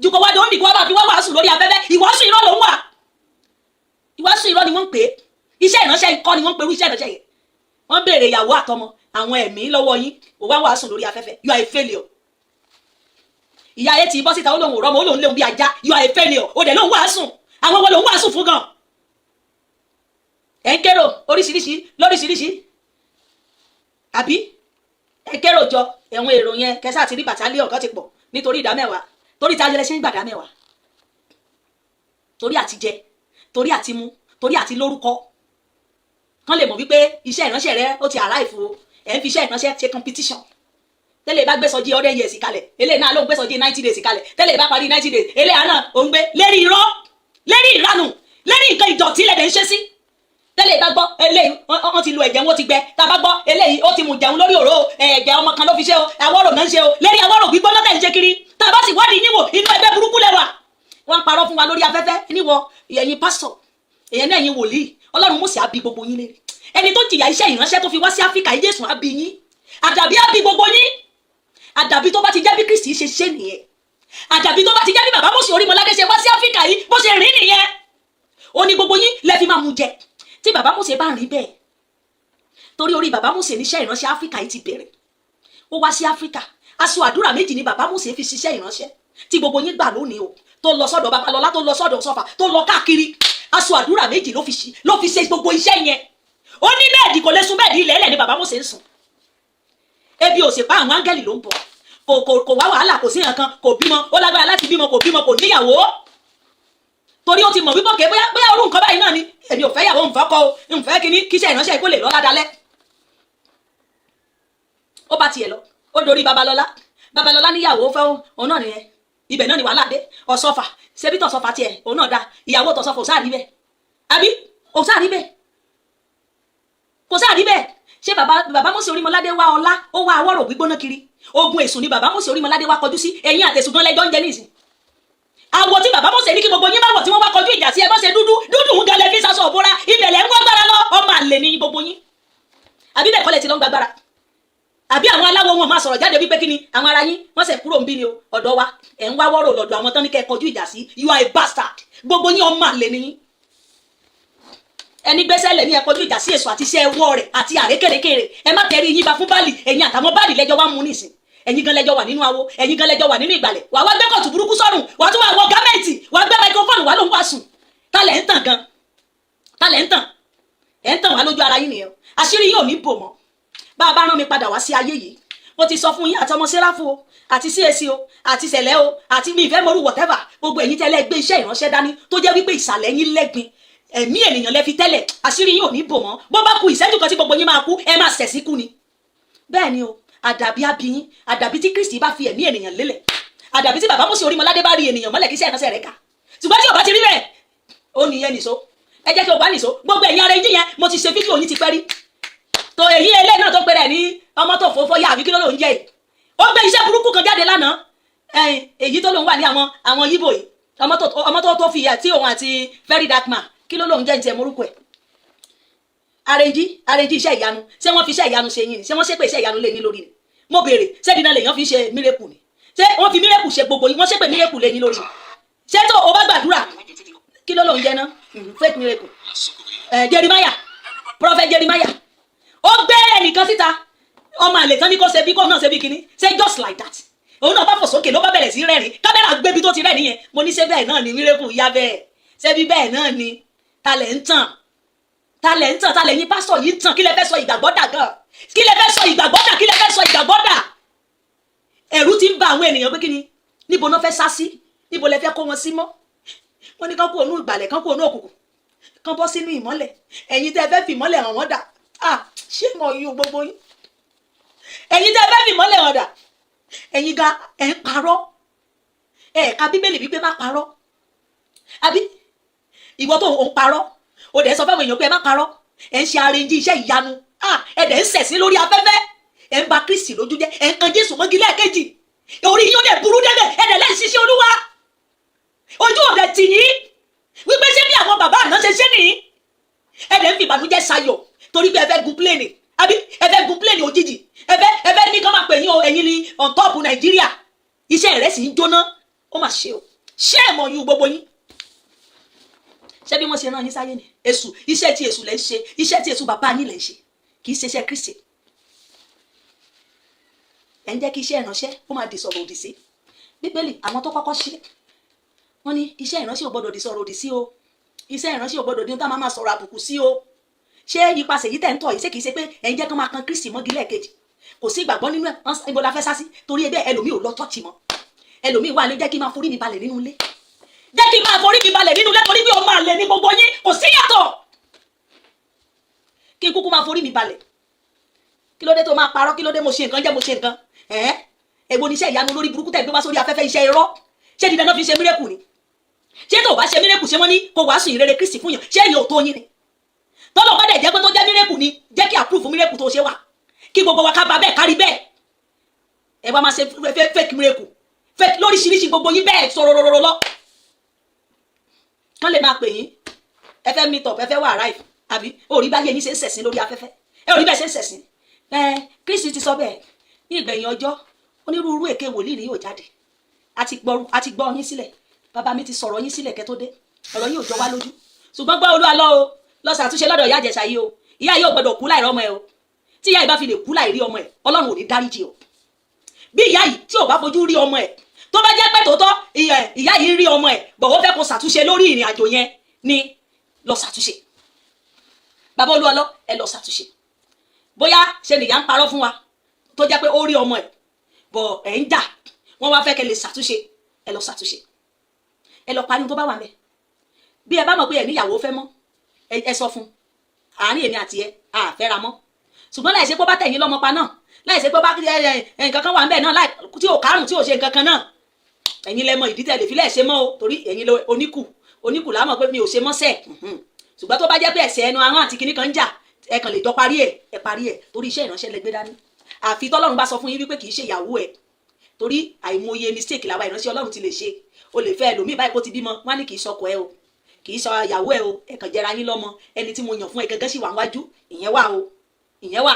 A: ju kò wá dé òǹdí kó wá bá fi wá wàásù lórí afẹ́fẹ́ ìwàásù irọ́ ló ń wà ìwàásù irọ́ ni wọ́n ń pè é iṣẹ́ ìránṣẹ́ ikọ́ ni wọ́n ń pè é iṣẹ́ ìránṣẹ́ yẹn wọ́n béèrè ìyàwó àtọmọ àwọn ẹ̀mí lọ́wọ́ yín ò wá wàásù lórí afẹ́fẹ́ you are a failure ìyá ayé ti bọ́ síta ó lóun rọ́mọ ó lóun léun bí ajá you are a failure ó dẹ̀ lóun wàásù àwọn ọmọ lòun wàásù fún gan ẹ̀ ń kérò oríṣiríṣi lóríṣiríṣi àbí ẹ̀ ń kérò jọ ẹ̀wọ̀n èrò yẹn kẹsà àti rí bàtálíọ̀n kan ti pọ̀ nítorí ìdámẹ́wàá torí tá a jẹlẹ ṣe ń gbà dámẹ́wàá torí àti jẹ torí àti mu torí àti lórúkọ kán lè mọ̀ wípé iṣẹ́ ìránṣẹ́ rẹ ó ti arrive o ẹ̀ ń fi iṣẹ́ ìránṣẹ́ ṣe competition tẹ́lẹ̀ bá gbẹ́sọ̀jì 100 years kalẹ̀ eléyìí náà ló ń gbẹ́sọ̀jì 90 days kalẹ̀ tẹ́lẹ̀ bá parí 90 days eléyìí náà ò ń gbé lérí irọ́ lérí ìranù lérí nǹkan ìdọ̀tí lẹ́dẹ̀ ń ṣe sí tẹ́lẹ̀ bá gbọ́ eléyìí wọ́n ti lu ẹ̀jẹ̀ wọn ti gbẹ tá a bá gbọ́ eléyìí ó ti mú jẹun lórí òró ẹ̀jẹ̀ ọmọ kan ló fi ṣe o àwọ̀rò náà ń ṣe o lérí àwọ̀rò gbígbóná tẹ̀ ń ṣe kiri tá a bá sì wádìí yín wò inú ẹgbẹ́ burúkú lẹ́wà wọ́n ń parọ́ fún wa lórí afẹ́fẹ́ níwọ̀ ẹ̀yin pásítọ̀ èyàn náà ẹ̀yin wòlíì Ọlọ́run mọ̀ sí àbí gbogbo yín lérí ẹni tó jìyà iṣẹ́ ìránṣẹ́ tó fi wá sí Áfíríkà Jésù àbí yín àdàbí àbí gbogbo yín àdàbí tó bá ti jẹ́ bí Kristi ṣe ṣe nìyẹn àdàbí tó bá ti jẹ́ bí bàbá Mósè Orímọládé ṣe wá sí Áfíríkà yìí bó ṣe rìn nìyẹn ó ní gbogbo yín lẹ fi máa mú jẹ tí bàbá Mósè bá ń rí bẹ́ẹ̀ torí orí bàbá Mósè níṣẹ́ ìránṣẹ́ Áfíríkà yìí ti bẹ̀rẹ̀ ó wá sí Áfíríkà aṣọ àdúrà méjì ni bàbá Mósè fi ṣiṣẹ́ ìránṣẹ́ tí gbogbo yín gbà lónìí o tó lọ sọ́dọ̀ Babalọ́lá tó lọ sọ́dọ̀ Sọ́fà tó lọ káàkiri aṣọ àdúrà méjì ló fi ṣe gbogbo iṣẹ́ yẹn ó ní bẹ́ẹ̀dì kò lè sùn bẹ́ẹ̀dì ilẹ̀ ẹlẹ̀ ni bàbá Mósè ń sùn ebi ò sì pa àwọn áńgẹ́lì ló ń bọ̀ kò wá wàhálà kò sí nǹkan kò bímọ ó lágbára láti bímọ kò níyàwó torí ó ti mọ̀ wípé kè bóyá orú nǹkan báyìí náà ni èmi ò fẹ́ yàwó nfẹ́ kọ́ o nfẹ́ kíní kíṣẹ́ ìránṣẹ́ kó lè lọ́lá dalẹ́ ó bá tiẹ̀ lọ ó dorí Babalọ́lá níyàwó fẹ́ òun náà nìyẹn ibẹ̀ náà ni wàhálà dé Ọ̀ṣọ́fà ṣebí tọ̀ṣọ́fà tiẹ̀ òun náà da ìyàwó tọ̀ṣọ́fà ò sáà rí bẹ́ẹ̀ àbí ò sáà rí bẹ́ẹ̀ kò sáà rí bẹ́ẹ̀ ṣé bàbá Mósè Orímọládé wá ọlá ó wá àwọ̀rò gbígbóná kiri ogun èṣù ni bàbá Mósè Orímọládé wá kọjú sí ẹ̀yin àtẹ̀sùn gan lẹ́jọ́ ń jẹ nísìn àwọ̀ tí bàbá Mósè ní kí gbogbo yín bá wọ̀ tí wọ́n wá kọjú ìjà sí ẹ bá ṣe dúdú ń galẹ̀ fi sasọ òbúra ibẹ̀lẹ̀ ń gbàgbára lọ ọmọ àlè ní gbogbo yín àbí bẹ́ẹ̀ kọ́lẹ̀ ti lọ ń gbàgbára àbí àwọn aláwọ̀ wọn máa sọ̀rọ̀ jáde wípé kí ni àwọn ará yín wọ́n ṣe kúrò ń bí ni o ọ̀dọ̀ wa ẹ̀ ń wá wọ́rọ̀ lọ́dọ̀ àwọn tán ní kẹ́ kọjú ìjà sí you are a bastard gbogbo yín ọmọ àlè ní yín ẹni gbẹ́sẹ̀ lẹ̀ ní ẹ kọjú ìjà sí èso àti iṣẹ́ ẹwọ́ rẹ̀ àti àrékèrèkèrè ẹ má tẹ̀rí yín ba fún báàlì ẹ̀yin àtàwọn báàlì lẹ́jọ́ wá mú nísìn ẹ̀yin gan lẹ́jọ́ wà nínú awo ẹ̀yin gan lẹ́jọ́ wà nínú ìgbàlẹ̀ wà wá gbé kọ̀tù burúkú sọ́rùn wà tún wà wọ gámẹ́ǹtì wà gbé microphone wà ló ń wá sùn tálẹ̀ ń tàn gan tálẹ̀ ń tàn ẹ̀ ń tàn wá lójú ara yín nìyẹn àṣírí yín ò ní bò mọ́ bá a bá rán mi padà wá sí ayé yìí mo ti sọ fún yín àtọmọ sẹ́ráfù o àti CAC o àti sẹ̀lẹ̀ o àti mi ìfẹ́ mọ́rú whatever gbogbo ẹ̀yin tẹ́lẹ̀ gbé iṣẹ́ ìránṣẹ́ dání tó jẹ́ wípé ìsàlẹ̀ yín lẹ́gbin ẹ̀mí ènìyàn lẹ fi tẹ́lẹ̀ àṣírí yín ò ní bò mọ́ bó bá ku ìṣẹ́jú kan tí gbogbo yín máa kú ẹ máa ṣẹ̀ sí kú ni bẹ́ẹ̀ ni o àdàbí abiyin àdàbí tí Kristi bá fi ẹ̀mí ènìyàn lélẹ̀ àdàbí tí bàbá Mósè Orímọládé bá rí ènìyàn mọ́lẹ̀ kí iṣẹ́ ìránṣẹ́ rẹ̀ ká ṣùgbọ́n tí ò bá ti rí bẹ́ẹ̀ ó nìyẹn nìṣó ẹ jẹ́ kí o bá nìṣó gbogbo ẹ̀yin ara ẹ̀yin yẹn mo ti ṣe fídíò yín ti pẹ́ rí tó èyí eléyìí náà tó pẹ́ rẹ̀ ní ọmọ tó fòfò yá àbí kí ló ló ń jẹ́ yìí ó gbé iṣẹ́ burúkú kan jáde lánàá èyí tó lóun wà ní àwọn yíbò yìí ọmọ tó fi àti òun àti very dark man kí ló lóun jẹ́ ní tiẹ̀ morúkọ ẹ̀ àrèjì iṣẹ́ ìyanu ṣé wọ́n fi iṣẹ́ ìyanu ṣe yín ni ṣé wọ́n ṣépè iṣẹ́ ìyanu lé yín lórí ni mo béèrè ṣé dídán lèèyàn fi ṣe mírèkù ni ṣé wọ́n fi mírèkù ṣe gbogbo yín wọ́n ṣépè mírèkù lé yín lórí ni ṣé tó o bá gbàdúrà kí ló lóun jẹ́ ná fake miracle Jeremiah prophet Jeremiah ó gbé ẹnìkan síta ọmọ àlè tán ní kó ṣe bí kó náà ṣe bí kíní ṣe just like that òun náà bá fò sókè ló bá bẹ̀rẹ̀ sí rẹ́rìn kámẹ́rà gbébi tó ti rẹ́rìn yẹn mo ní ṣé bẹ́ẹ̀ náà ni mírèkù yá bẹ́ẹ̀ ṣé bí bẹ́ẹ̀ náà ni talẹ̀ ń tàn talẹ̀ yín pásítọ̀ yìí ń tàn kí lẹ fẹ́ sọ ìgbàgbọ́ dà gan kí lẹ fẹ́ sọ ìgbàgbọ́ dà kí lẹ fẹ́ sọ ìgbàgbọ́ dà ẹ̀rù ti ń ba àwọn ènìyàn pé kí ni níbo náà fẹ́ sá sí níbo lẹ fẹ́ kó wọn sí mọ́ wọ́n ní kán kó ònú ìgbàlẹ̀ kán kó ònú òkùnkùn kán bọ́ sínú ìmọ́lẹ̀ ẹ̀yin tẹ́ fẹ́ fi ìmọ́lẹ̀ hàn wọ́n dà ṣé mo yí gbogbo yín ẹ̀yin tẹ́ fẹ́ fi ìmọ́lẹ̀ hàn dà ẹ̀yin ga ẹ̀ ń parọ́ ẹ̀ka bíbélì wípé má parọ́ àbí ìwọ tó ń parọ́ o dẹ̀ sọ fẹ́wọn èèyàn pé ẹ má parọ́ ẹ̀ ń ṣe arẹ́njí iṣẹ́ ìyanu ẹ̀ dẹ̀ ń sẹ̀sí lórí afẹ́fẹ́ ẹ̀ ń ba Kristi lójú jẹ́ ẹ̀ ń kan Jésù mọ́gi lẹ́ẹ̀kejì orí yín ó dẹ̀ burú dẹ́dẹ̀ ẹ̀ dẹ̀ lẹ́yìn ṣiṣẹ́ Olúwa ojú ọ̀dẹ̀ tì yín wípé ṣé bí àwọn bàbá àná ṣe ṣe nìyí ẹ̀ dẹ̀ ń fi ìbànújẹ́ sayọ̀ torí pé ẹ fẹ́ gun pléènì àbí ẹ fẹ́ gun pléènì òjijì ẹ fẹ́ ní kán máa pè yín o ẹ̀yin ni on top Nàìjíríà iṣẹ́ rẹ̀ sì ń jóná ó mà ṣe o ṣé ẹ̀ mọ̀ yín gbogbo yín ṣé bí wọ́n ṣe rán yín sáyé ni èṣù iṣẹ́ tí èṣù lẹ́ ń ṣe iṣẹ́ tí èṣù bàbá yín lẹ́ ń ṣe kì í ṣe iṣẹ́ Kristi ẹ̀ ń jẹ́ kí iṣẹ́ ìránṣẹ́ ó máa di sọ̀rọ̀ òdì sí Bíbélì àwọn tó kọ́kọ́ ṣe wọ́n ní iṣẹ́ ìránṣẹ́ ò gbọ́dọ̀ di sọ̀rọ̀ òdì sí o iṣẹ́ ìránṣẹ́ ò gbọ́dọ̀ di tá máa sọ̀rọ̀ àbùkù sí o ṣé ipasẹ̀ yìí tẹ̀ ń tọ̀ yìí ṣé kìí ṣe pé ẹ̀ ń jẹ́ kán máa kan Kristi mọ́gi lẹ́ẹ̀kejì kò sí ìgbàgbọ́ nínú ẹ̀ ibo la fẹ́ sá sí torí ẹbẹ́ ẹlòmíì ò lọ tọ́ọ̀tì mọ́ ẹlòmíì wà lé jẹ́ kí máa forí mi balẹ̀ nínú ilé jẹ́ kí máa forí mi balẹ̀ nínú ilé torí bí ọmọ àlè ní gbogbo yín kò sí yàtọ̀ kí kúkú máa forí mi balẹ̀ kí ló dé tó máa parọ́ kí ló dé mo ṣe nǹkan jẹ́ mo ṣe nǹkan ẹ̀gbọ́n oníṣẹ́ ìyanu lórí burúkú tẹ̀ gbé wá sórí afẹ́fẹ́ iṣẹ́ irọ́ ṣé dídá náà fi ṣe mírèkù ni ṣé tó bá ṣe mírèkù ṣé wọ́n ní kó wàásù ìrere Kristi fún yàn ṣé èyí ò tó yín ni tọ́lọ̀ bá dẹ̀ jẹ́ pé tó jẹ́ mírèkù ni jẹ́ kí àpúrúfù mírèkù tó ṣe wà kí gbogbo wa ká bá bẹ́ẹ̀ kárí bẹ́ẹ̀ ẹ wá máa ṣe fake mírèkù fake lóríṣiríṣi gbogbo yín bẹ́ẹ̀ sọ̀rọ̀ lọ kán lè máa pè yín ẹ fẹ́ meet up ẹ fẹ́ wà arrive àbí orí bá yẹ yín ṣe ń ṣẹ̀sìn lórí afẹ́fẹ́ orí bẹ́ẹ̀ ṣe ń ṣẹ̀sìn Kristi ti sọ bẹ́ẹ̀ ní ìgbẹ̀yìn ọjọ́ onírúurú èké wòlíì ni yóò jáde àti gbọ́ yín sílẹ̀ bàbá mi ti sọ̀rọ̀ yín sílẹ̀ kẹ́ tó dé ọ̀rọ̀ yín ò jọ wá lójú ṣùgbọ́n gbọ́ Olúwa lọ o lọ ṣàtúnṣe lọ́dọ̀ ìyá Ìjẹ̀ṣà yìí o ìyá yìí ò gbọdọ̀ kú láì rọ́mọ ẹ o tí ìyá yìí bá fi lè kú láì rí ọmọ ẹ Ọlọ́run ò ní dáríjì o bí ìyá yìí tí ò bá fojú rí ọmọ ẹ tó bá jẹ́ pé tòótọ́ ìyá yìí rí ọmọ ẹ bọ̀ ó fẹ́ kó ṣàtúnṣe lórí ìrìn àjò yẹn ni lọ ṣàtúnṣe bàbá Olúwa lọ ẹ lọ ṣàtúnṣe bóyá ṣe nìyá ń parọ́ fún wa tó jẹ́ pé ó rí ọmọ ẹ bọ̀ ẹ̀ ń jà wọ́n wá fẹ́ kẹ́ lè ṣàtúnṣe ẹ lọ ṣàtúnṣe ẹ lọ parí tó bá wà mẹ́ bí ẹ bá mọ̀ pé ẹ níyàwó fẹ́ mọ́ ẹ sọ fún àárín èmi àti ẹ àfẹ́ra mọ́ ṣùgbọ́n láìsí pé ó bá tẹ̀yìn lọ́mọ pa náà láìsí pé ó bá nǹkan kan wà ń bẹ̀ náà tí ò kárùn tí ò ṣe nǹkan kan náà ẹ̀yin lẹ mọ ìdí tẹ̀lé fi lẹ́ẹ̀ṣẹ̀ mọ́ o torí ẹ̀yin lẹ oníkù lámọ̀ pé mi ò ṣe mọ́ sẹ́ẹ̀ ṣùgbọ́n tó bá jẹ́ pé ẹ̀ṣẹ̀ ẹnu ahọ́n àti kinní kan ń jà ẹ kàn lè jọ parí ẹ̀ torí iṣẹ́ ìránṣẹ́ lẹ gbé dání àfi tọ́lọ́run bá sọ fún yín wípé kì í ṣe ìyàwó ẹ̀ torí àìmọye mistake làwa ìránṣẹ́ Ọlọ́run ti lè ṣe o lè fẹ́ ẹlòmíì báyìí kó ti bímọ wọ́n ní kì í sọkọ ẹ o kì í sọ ìyàwó ẹ o ẹ kàn jẹra yín lọ́mọ ẹni tí mo yàn fún ẹ gẹ́gẹ́ sì wà wájú ìyẹn wà o ìyẹn wà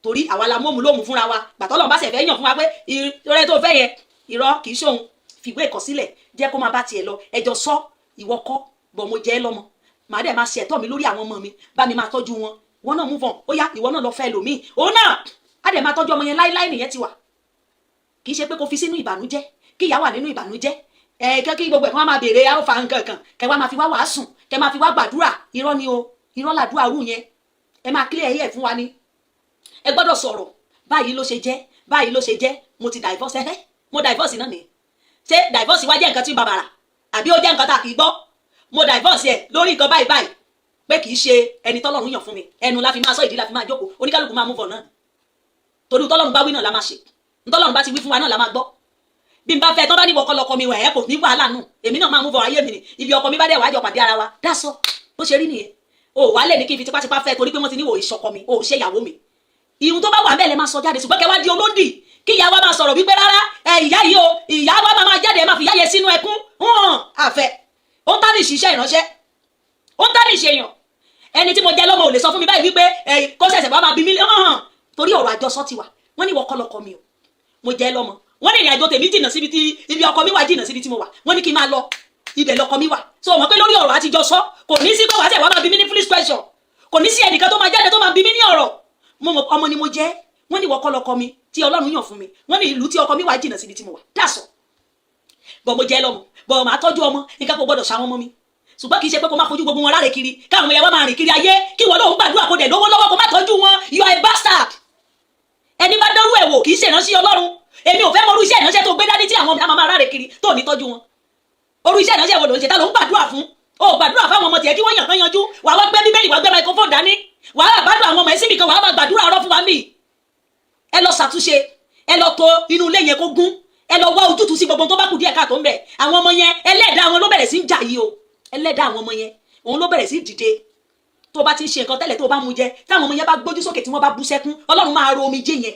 A: torí àwa la mọ́mú lómù fúnra wa gbàtọ́lọ́run bá ṣe fẹ́ yàn fún wa pé ìrẹ́ tó fẹ́ yẹ irọ́ kì í ṣóhun fìwé ìkọsílẹ̀ jẹ́ kó máa bá tiẹ̀ lọ ẹjọ́ sọ ìwọ kọ́ bọ̀ mo jẹ́ lọ́mọ màá dẹ̀ máa ṣe ẹ̀tọ́ mi lórí àwọn ọmọ mi bá mi máa tọ́jú wọn wọn náà move on ó yá ìwọ náà lọ fẹ́ lòmíì òun náà á dẹ̀ máa tọ́jú ọmọ yẹn láíláí nìyẹn ti wà kì í ṣe pé kó fi sínú ìbànújẹ́ kí ìyá wà nínú ìbànújẹ́ kí gbogbo ẹ̀kan máa béèrè àwọn fa nǹkan kan kẹ wá máa fi wá wàásùn kẹ máa fi wá gbàdúrà irọ́ ni o irọ́ làdúrà rú yẹn ẹ máa clear ẹ̀yẹ fún wa ni ẹ gbọ́dọ̀ sọ̀rọ̀ báyìí ló ṣe jẹ́ báyìí ló ṣe jẹ́ mo ti divorce mo divorce náà ni ṣé divorce wá jẹ́ nǹkan tí bàbàrà àbí ó jẹ́ nǹkan tá a kì í gbọ́ mo divorce ẹ̀ lórí nǹkan báyìí báyìí pé kì í ṣe ẹni tọ́lọ́run yàn fún mi ẹnu la fi máa sọ ìdí la fi máa jókòó oníkálùkù máa move on náà torí tọ́lọ́run bá wí náà la máa ṣe tọ́lọ́run bá ti wí fún wa náà la máa gbọ́ bí n bá fẹ́ tọ́ bá ní wọ́kọ́ lọ́kọ mi wẹ̀ ẹ́ kò ní wàhálà nù èmi náà máa move on ayé mi ni ibi ọkọ mi bá dẹ̀ wájọ pàdé ara wa dáṣọ bó ṣe rí nìyẹn o wà lẹ̀ ní kí n fi tipátipá fẹ́ torí pé wọ́n ti ní wò ìṣọkọ mi o ṣe ìyàwó mi ìhun tó bá wà bẹ́ẹ̀ lẹ máa sọ jáde ṣùgbọ́n kẹ wá di olódì kí ìyá wa máa sọ̀rọ̀ wípé rárá ìyá yìí o ìyá wa máa jáde ẹ máa fi ìyá yẹn sínú ẹkún àfẹ́ ó ń tánì ṣiṣẹ́ ìránṣẹ́ ó ń tánì ṣèyàn ẹni tí mo jẹ́ lọ́mọ ò lè sọ fún mi báyìí wípé kó ṣẹ̀ṣẹ̀ bá máa bí mi torí ọ̀rọ̀ àjọsọ ti wà wọ́n ní wọ́kọ́ lọ́kọ mi o mo jẹ́ lọ́mọ wọ́n ní ìrìn àjò tèmi jìnnà síbi tí ibi ọkọ mi wà jìnnà síbi tí mo wà wọ́n ní kí n máa lọ ibẹ̀ lọ́kọ mi wà so mọ̀ pé lórí ọ̀rọ̀ àtijọ́ sọ kò ní sí pé wàá tẹ̀ wá máa bí mi ní foolish question kò ní sí ẹnìkan tó máa jáde tó máa bí mí ní ọ̀rọ̀. Mo mọ̀ ọmọ ni mo jẹ́, wọ́n ní wọ́kọ́ lọ́kọ mi tí Ọlọ́run yàn fún mi, wọ́n ní ìlú tí ọkọ mi wà jìnnà síbi tí mo wà, dàsọ̀. Bọ̀ mo jẹ́ lọ́mọ, bọ̀ máa tọ́jú ọmọ, nǹkan kò gbọ́dọ̀ ṣàwọn ọmọ mi. Ṣùgbọ́n kì í ṣe pé kó má fojú gbogbo wọn ráre kiri, káwọn ọmọ yẹn wá máa rìn kiri ayé, kí wọ́n lóun gbàdúrà kó dẹ̀ lówó lọ́wọ́ kó má tọ́jú wọn. You are a bastard. Ẹni bá dánrú ẹ̀ wò kì í ṣe ìránṣẹ́ Ọlọ́run. Èmi ò fẹ́ mọ orú iṣẹ́ ìránṣẹ́ tó gbé dání tí àwọn ọmọ máa ráre kiri tó ní tọ́jú wọn. Orú iṣẹ́ ìránṣẹ́ wo ló ń ṣe tá ló ń gbàdúrà fún? O gbàdúrà fáwọn ọmọ tiẹ̀ kí wọ́n yàn kán yanjú. Wàá wá gbé bíbélì, wàá gbé microphone dání. Wàá gbàdúrà àwọn ọmọ ẹ̀ síbì kan, wàá máa gbàdúrà ọ̀rọ̀ fún wa mí. Ẹ lọ ṣàtúnṣe, ẹ lọ tò inú ilé yẹn kó gún, ẹ lọ wá ojútùú sí gbogbo tó bá kù díẹ̀ káàtó ń bẹ̀. Àwọn ọmọ yẹn ẹlẹ́dàá wọn ló bẹ̀rẹ̀ sí ń jà yìí o. Ẹlẹ́dàá àwọn ọmọ yẹn òun ló bẹ̀rẹ̀ sí dìde. Tó bá ti ń ṣe nǹkan tẹ́lẹ̀ tó bá mú jẹ, táwọn ọmọ yẹn bá gbójú sókè tí wọ́n bá bú sẹ́kún, Ọlọ́run máa ro omijé yẹn.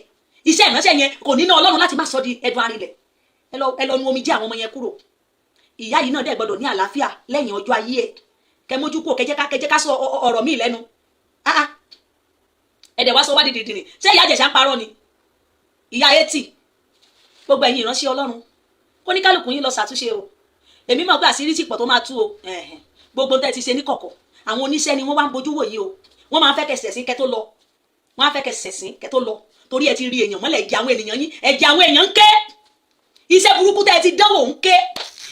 A: Iṣẹ́ ìránṣẹ́ yẹn kò ní ná Ọlọ́run láti má sọ di ẹdun arinlẹ̀. Ẹ lọ nu omijé àwọn ọmọ yẹn kúrò. Ìyá yìí náà dẹ̀ gbọ́dọ̀ ní àlàáfíà lẹ́yìn ọjọ́ ayé ẹ̀. Kẹ mójú kúrò, kẹjẹ́ ká sọ ọ̀rọ̀ míì lẹ́nu. Ẹ̀dẹ̀ wá sọ wá dìdìdìrì. Ṣé ìyá Ìjẹ̀ṣà ń parọ́ ni? Ìyá etí. Gbogbo ẹ̀yin ìránṣẹ́ Ọlọ́run, kó ní kálukú yín lọ ṣàtúnṣe o. Èmi mọ̀ pé àṣírí ti pọ̀ tó máa tú o. Gbogbo tẹ́ ti ṣe ní kọ̀kọ̀. Àwọn oníṣẹ́ ni wọ́n wá ń bojú wò yìí o. Wọ́n máa ń fẹ́ kẹ́ ṣẹ̀sín kẹ́ tó lọ. Wọ́n á fẹ́ kẹ́ ṣẹ̀sín kẹ́ tó lọ. Torí ẹ ti rí èèyàn mọ́lẹ̀, ẹ̀jẹ̀ àwọn ènìyàn yín, ẹ̀jẹ̀ àwọn èèyàn ń ké. Iṣẹ́ burúkú tẹ́ ti dánwò ń ké.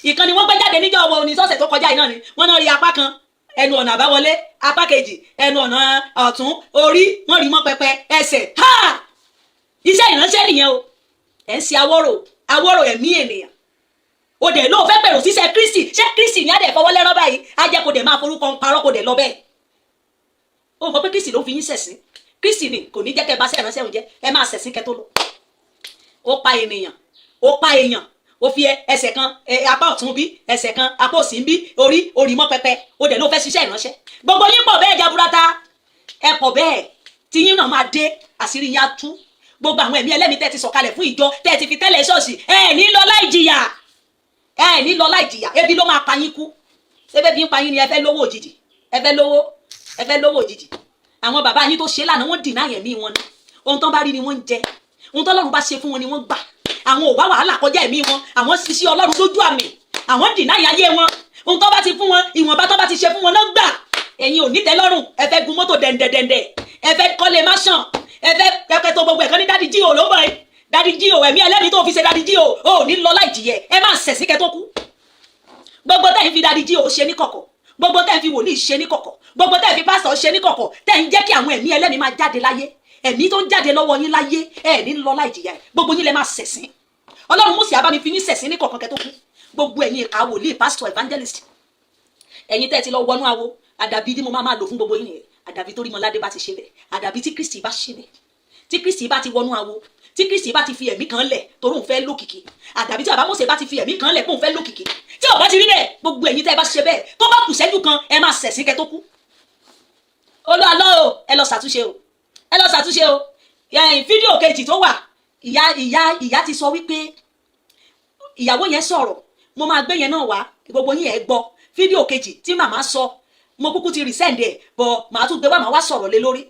A: Ìkan ni wọ́n gbé jáde níjọ́ ọwọ́ oníṣọ́ọ̀sẹ̀ tó kọjá iná ni. Wọ́n náà rí apá kan, ẹnu ọ̀nà àbáwọlé, apá kejì, ẹnu ọ̀nà ọ̀tún, orí, wọ́n rí mọ́ pẹpẹ, ẹsẹ̀. Ha! Iṣẹ́ ìránṣẹ́ nìyẹn o. Ẹ̀ ń ṣe awọ́rò ẹ̀mí ènìyàn. O dẹ̀ ló fẹ́ pẹ̀rù síṣẹ́ Kristi. Ṣé Kristi ni á dẹ̀ fọwọ́ lẹ́rán báyìí? Á jẹ́ kó dẹ̀ máa forúkọ parọ́ kó dẹ̀ lọ bẹ́ẹ̀. O mọ̀ pé Kristi ló fi yín ṣẹ̀sín. Kristi ni kò ní jẹ́ kẹ́ bá ṣẹ́ ìránṣẹ́ òun jẹ́. Ẹ máa ṣẹ̀sín kẹ́ tó lọ. Ó pa ènìyàn. Ó fi ẹsẹ̀ kan apá ọ̀tún bí, ẹsẹ̀ kan apá òsì bí, orí mọ́ pẹpẹ. O dẹ̀ ló fẹ́ ṣiṣẹ́ ìránṣẹ́. Gbogbo yín pọ̀ bẹ́ẹ̀ jaburata. Ẹ pọ̀ bẹ́ẹ̀. Tí yín náà máa dé, àṣírí yín á tú. Gbogbo àwọn ẹ̀mí ẹlẹ́mìí tẹ́ ti sọ̀kalẹ̀ fún ìjọ, tẹ́ ti fi tẹ́lẹ̀ ṣọ́ọ̀ṣì, ẹ ní lọ láì jìyà. Ebi ló máa pa yín kú. Ṣébí bí ń pa yín ni ẹ fẹ́ lówó òjijì. Ẹ fẹ́ lówó òjijì. Àwọn bàbá yín tó ṣe lánàá wọ́n dìnnà ẹ̀mí wọn ni. Ohun tó bá rí ni wọ́n ń jẹ. Ohun tó Ọlọ́run bá ṣe fún wọn ni wọ́n gbà. Àwọn ò wá wàhálà kọjá ẹ̀mí wọn. Àwọn ṣiṣẹ́ Ọlọ́run lójú àmì. Àwọn dìnnà ayé wọn. Ohun tó bá ti fún wọn, ìwọ̀nba tó bá ti ṣe fún wọn náà gbà. Ẹ̀yin ò ní tẹ́ lọ́rùn. Ẹ fẹ́ gun mọ́tò dẹ̀ndẹ̀dẹ̀ndẹ̀. Ẹ fẹ́ kọ́lé máṣàn. Ẹ fẹ́ pẹpẹ tó gbogbo ẹ̀kan ní dádì jí o ló bọ̀ ẹ́. Dádì jí o, ẹ̀mí ẹlẹ́ni tó fi ṣe dádì jí o. O ò ní lọ láì jìyẹ. Ẹ máa ṣẹ̀sí kẹ́ tó kú. Gbogbo tẹ́ ń fi dádì jí o ṣe ní kọ̀kọ̀. Gbogbo tẹ́ ń fi wòlíì ṣe ní kọ̀kọ̀. Gbogbo tẹ́ ń fi pásítọ̀ ṣe ní kọ̀kọ̀. Tẹ́ ń jẹ́ kí àwọn ẹ̀mí ẹlẹ́ni máa jáde láyé. Ẹ̀mí tó ń jáde lọ́wọ́ yín láyé. Ẹ ní lọ láì jìyà. Gbogbo yín lẹ máa ṣẹ̀sín. Ọlọ́run mú sí abámi fi ní ṣẹ̀sín ní kọ̀kọ̀ kẹ́ tó kú. Gbogbo ẹ̀yin ìka wòlíì, pásítọ̀, evangelist. Ẹ̀yin tẹ́ ti lọ wọnú awo. Àdàbí tí mo máa lò fún gbogbo yín nìyẹn. Àdàbí tó rí Mọ́ládé bá ti ṣe bẹ̀. Àdàbí tí Kristi bá ṣe bẹ̀. Tí Kristi bá ti wọnú awo, tí Kristi bá ti fi ẹ̀mí kan lẹ̀ torí òun fẹ́ lókìkí, àdàbí tí bàbá Mósè bá ti fi ẹ̀mí kan lẹ̀ pé òun fẹ́ lókìkí, tí ó bá ti rí bẹ́ẹ̀, gbogbo ẹ̀yin tẹ́ ẹ bá ṣe bẹ́ẹ̀ tó bá kù ṣẹ́jú kan ẹ máa ṣẹ̀sín kẹ́ tó kú. Olúwa o, ẹ lọ ṣàtúnṣe o. Fídíò kejì tó wà, ìyá ti sọ wípé ìyàwó yẹn sọ̀rọ̀, mo máa gbé yẹn náà wá gbogbo yín ẹ gbọ́. Fídíò kejì tí màmá sọ, mo kúkú ti resend ẹ̀ bọ̀ màá tún gbé wá, màá wá sọ̀rọ̀ lé lórí.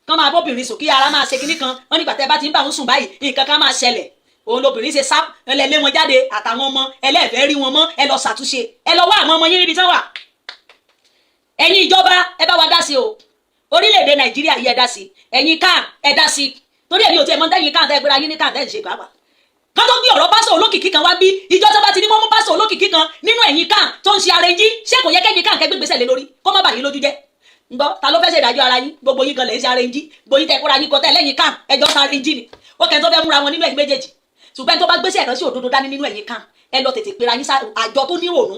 A: Kán máa bóbìnrin sùn kí ara máa ṣe kinní kan, wọ́n nígbà tẹ́ bá ti ń bá wọn sùn báyìí nǹkan kan máa ṣẹlẹ̀. Òun lobìnrin ṣe sá ẹlẹ́lé wọn jáde àtàwọn ọmọ ẹlẹ́ẹ̀fẹ́ rí wọn mọ́, ẹ lọ ṣàtúnṣe, ẹ lọ wá àwọn ọmọ yín níbi tán wà. Ẹ̀yin ìjọba ẹ bá wa dá sí o. Orílẹ̀-èdè Nàìjíríà yìí ẹ dá sí. Ẹ̀yin kan ẹ dá sí. Torí ẹ̀yin ò tiẹ̀ mọ̀ tẹ́yin kan tẹ́ gbéra yín ní kan tẹ́ ń ṣe pàápàá. Kán tó gbé ọ̀rọ̀ pásọ̀ olókìkí kan wá bí ìjọ tó bá ti ní wọ́n mú pásọ̀ olókìkí kan nínú ẹ̀yin kan tó ń ṣe arẹnjí, ṣé kò yẹ kẹ́yin kan kẹ́ gbégbèsè lé lórí kó má bà yín lójú jẹ́. Ǹgbọ́ ta ló fẹ́ ṣe ìdájọ́ ara yín? Gbogbo yín kan lè ṣe arẹnjí, gbogbo yín tẹ́ kóra yín kọ tẹ́ lẹ́yìn kan ẹjọ́ sa arẹnjí ni. Ó kẹ́ tó fẹ́ múra wọn nínú ẹ̀yin méjèèjì. Ṣùgbọ́n tó bá gbéṣẹ́ ìránṣẹ́ òdodo dání nínú ẹ̀yin kan, ẹ lọ tètè pera yín àjọ tó ní ìrònú.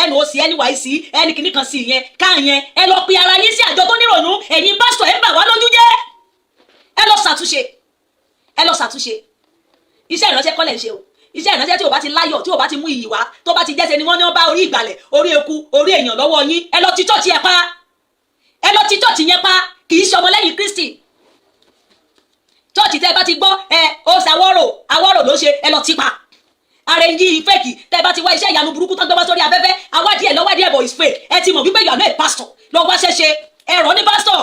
A: NOC, NYC, ẹni kìíní kan sí yẹn ká yẹn, ẹ lọ pe ara yín sí àjọ tó ní ìrònú. Ẹ̀yin pásítọ̀ ẹ bà wá lójú jẹ́. Ẹ lọ ṣàtúnṣe. Iṣẹ́ ìránṣẹ́ kọ́ lẹ̀ ń ṣe o. Iṣẹ́ ìránṣẹ́ tí o bá ti láyọ̀, tí o bá ti mú iyì wá, tó bá ti jẹ́sẹ̀ ni wọ́n ní wọ́n bá orí ìgbàlẹ̀, orí eku, orí èèyàn lọ́wọ́ yín, ẹ lọ ti chọ́ọ̀chì ẹ pa. Ẹ lọ ti chọ́ọ̀chì yẹn pa, kì í ṣe ọmọlẹ́yìn Kristi. Chọ́ọ̀chì tẹ́ ẹ bá ti gbọ́ ó ṣàwọ́rò ló ṣe, ẹ lọ ti pa. Arẹnjí fake tẹ́ ẹ bá ti wá iṣẹ́ ìyanu burúkú tán gbé wá sórí afẹ́fẹ́, awádìí ẹ̀ lọ́wádìí ẹ̀ bọ̀ is fake. Ẹ ti mọ̀ wípé yàrá ẹ̀ pásítọ̀ lọ wá ṣẹ́ṣe, ẹ rọ̀ ní pásítọ̀.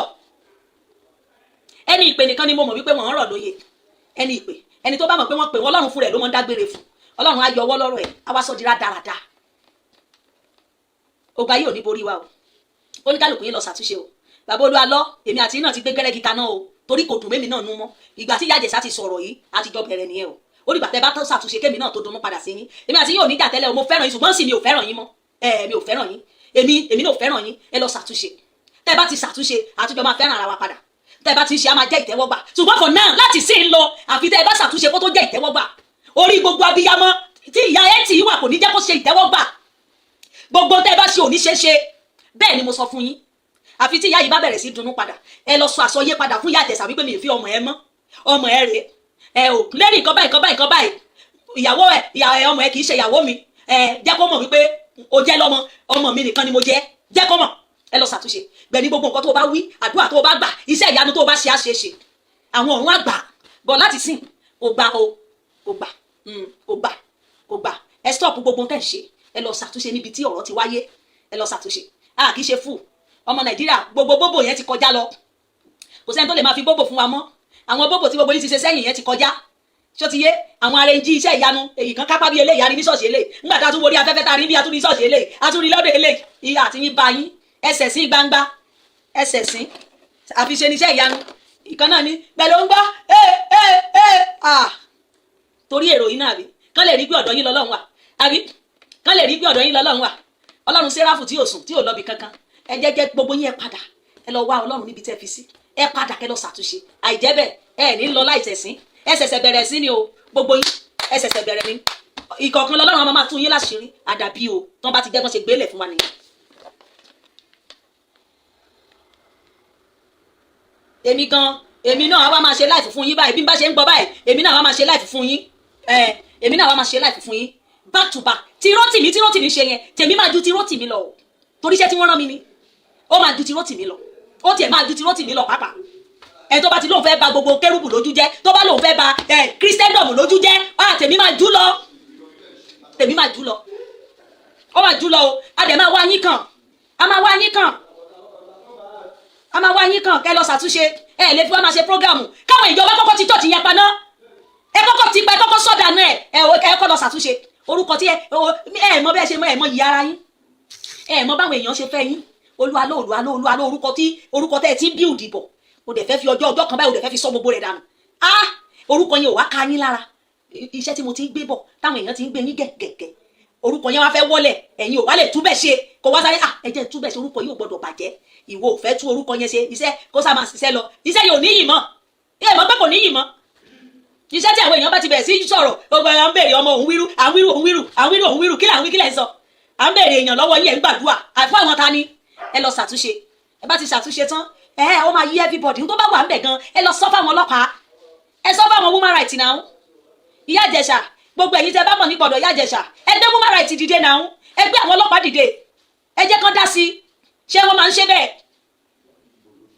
A: Ẹni ìpè nìkan ni mo mọ̀ wípé wọ́n ń rọ̀ lóye. Ẹni ìpè, ẹni tó bá mọ̀ pé wọ́n pè wọ́n Ọlọ́run fún rẹ̀ ló mọ̀ ń dágbére fún. Ọlọ́run á yọ ọwọ́ lọ́rọ̀ ẹ̀, á wá sọ di rádaràda. Ogun ayé ò ní borí wa o. Oníkálùkù yín lọ ṣàtúnṣe o. bàbá Olúalọ́ èmi àti náà ti gbé gẹ́rẹ́gì kaná o torí kò dùn mẹ́mi náà nú mọ́ ìgbà tí Ìyá Ìjẹ̀ṣà ti sọ̀rọ̀ yìí àtijọ́ bẹ̀rẹ̀ nìyẹn o ó dìgbà tẹ́ bá tó ṣàtúnṣe kémi náà tó dunnú padà sí yín èmi àti yín ò ní jà tẹ́lẹ̀ o mo fẹ́ràn yín ṣùgbọ́n sì mi ò fẹ́ràn yín mọ́ mi ò fẹ́ràn yín èmi náà ò fẹ́ràn yín ẹ lọ ṣàtúnṣe tẹ́ bá ti ṣàtúnṣe àtúnjọ máa fẹ́ràn ara wa padà tẹ́ bá ti ṣe á máa jẹ́ ìtẹ́wọ́gbà ṣùgbọ́n for now láti sí ń lọ àfi tẹ́ bá ṣàtúnṣe kó tó jẹ́ ìtẹ́wọ́gbà orí gbogbo abiyamọ tí ìyá ẹ tì í wà kò ní jẹ́ kó ṣe ìtẹ́wọ́gbà gbogbo tẹ́ bá ṣe ò ní ṣe ṣe bẹ́ẹ̀ ni mo sọ fún yín àfi tí ìyá yìí bá bẹ̀rẹ̀ sí dunnú padà ẹ lọ sọ àsọyé padà fún Ìyá Ìjẹ̀ṣà wípé mi ì fi ọmọ ẹ mọ́ ọmọ ẹ rèé ẹ ò lérí nǹkan báyìí ìyàwó ẹ ọmọ ẹ kì í ṣe ìyàwó mi jẹ́ kó mọ̀ wípé o jẹ́ lọ́mọ ọmọ mi nìkan ni mo jẹ́ kó mọ̀ ẹ lọ ṣàtúnṣe gbẹ̀ni gbogbo nǹkan tó o bá wí àdúrà tó o bá gbà iṣẹ́ ìyanu tó o bá ṣe àṣeṣe àwọn ọ̀run àgbà bọ̀ láti sìn kò gbà ẹ stop gbogbo tẹ̀ ń ṣe ẹ lọ ṣàtúnṣe níbi tí ọ̀rọ̀ ti wáyé ẹ lọ ṣàtúnṣe kì í ṣe fún ọmọ Nàìjíríà gbogbo bóbò yẹn ti kọjá lọ kò sẹ́ni tó lè máa fi bóbò fún wa mọ́ àwọn bóbò tí gbogbo yìí ti ṣe sẹ́yìn yẹn ti kọjá ṣó ti yé àwọn arẹnjí iṣẹ́ ìyanu èyí kan kápá bí eléyìí arí ní ṣọ́ọ̀ṣì eléyìí nígbà tá a tún wọlé afẹ́fẹ́ tá a rí bí a tún ní ṣọ́ọ̀ṣì eléyìí a tún rí lọ́dọ̀ eléyìí ìyá àti yín ba yín ẹsẹ̀ sí gbangba ẹsẹ̀ sí àfiṣe níṣẹ́ ìyanu ìkan náà ní pẹ̀lú ń gbọ́ torí èrò yìí náà rí kán lè rí bí ọ̀dọ̀ yín lọ́lọ́run wà àbí kán lè rí bí ọ̀dọ̀ yín lọ́lọ́run wà Ọlọ́run Séráfù tí ò sùn tí ò lọ́bi kankan ẹ jẹ́ gbogbo yín ẹ padà ẹ lọ wá Ọlọ́run níbi tẹ́ fi sí ẹ padà kẹ́ lọ ṣàtúnṣe àìjẹ́ bẹ́ẹ̀ ẹ ní lọ láìsẹ̀sìn ẹ ṣẹ̀ṣẹ̀ bẹ̀rẹ̀ sí ni o gbogbo yín ẹ ṣẹ̀ṣẹ̀ bẹ̀rẹ̀ ni ìkọ̀ọ̀kan lọ́lọ́run ọmọ máa tún yín láṣìírí àdàbí o tí wọ́n bá ti jẹ́ wọ́n ṣe gbélé fún wa nìyẹn. èmi náà wá máa ṣe láìfù fún yín báyìí bí n bá ṣe ń gbọ́ báyìí èmi náà wá máa ṣe láìfù fún yín èmi náà wá máa ṣe láìfù fún yín back to back tí Rótìmí ṣe yẹn tèmi máa ju ti Rótìmí lọ torí iṣẹ́ tí wọ́n rán mi ni ó máa ju ti Rótìmí lọ ó tiẹ̀ máa ju ti Rótìmí lọ pàápàá ẹ tó bá ti lóun fẹ́ ba gbogbo kérúbù lójú jẹ́ tó bá lóun fẹ́ ba kírísítẹ́ndọ̀mù lójú jẹ́ tèmi máa jù lọ ó máa jù lọ o a dẹ̀ máa wá yín kàn kẹ́ lọ ṣàtúnṣe ẹ lè fi wá máa ṣe prógámù káwọn ìjọba kọ́kọ́ ti tọ́ọ̀tì yẹn paná ẹ kọ́kọ́ sọ́dà náà ẹ kọ́ lọ ṣàtúnṣe orúkọ tí ẹ mọ bẹ́ẹ̀ ṣe mọ ẹ mọ yìí ara yín ẹ mọ báwọn èèyàn ṣe fẹ́ yín Olúalọ́ orúkọ tẹ́ ẹ ti ń bí òdìbọ̀ o dẹ̀ fẹ́ fi ọjọ́ kan báyìí o dẹ̀ fẹ́ fi sọ gbogbo rẹ̀ dànù orúkọ yẹn ò wá ká yín lára iṣẹ́ tí mo ti ń gbé bọ̀ táwọn èèyàn ti ń gbé yín gẹ̀gẹ̀gẹ̀ orúkọ yẹn wá fẹ́ wọlẹ̀ ẹ̀yin ò wá lè túbẹ̀ ṣe kò wá sáré ẹ jẹ́ túbẹ̀ ṣe orúkọ yìí ò gbọ́dọ̀ bàjẹ́ ìwọ ò fẹ́ tú orúkọ yẹn ṣe iṣẹ́ kó sá máa ṣiṣẹ́ lọ iṣẹ́ yìí ò níyì mọ́ ẹ mọ̀ pé kò níyì mọ́ iṣẹ́ tí àwọn èèyàn bá ti bẹ̀rẹ̀ sí sọ̀rọ̀ gbogbo ẹ̀ ń béèrè ọmọ òun wíru kí là ń wí kí lẹ̀ ń sọ à ń béèrè èèyàn lọ́wọ́ yín ẹ̀ ń gbàdúrà àìfọ́ àwọn ta ni ẹ lọ ṣàtúnṣe ẹ bá ti ṣàtúnṣe tán ó máa yí everybody tó bá wà ń bẹ̀ gan ẹ lọ sọ fáwọn ọlọ́pàá ẹ sọ fáwọn woman right náà Ìyá Ìjẹ̀ṣà gbogbo ẹ̀yin tẹ́ bá mọ̀ nípa ọ̀dọ̀ Ìyá Ìjẹ̀ṣà ẹ gbé woman right dìde náà ẹ gbé àwọn ọlọ́pàá dìde ẹ jẹ́ kán dá sí ṣé wọ́n máa ń ṣe bẹ́ẹ̀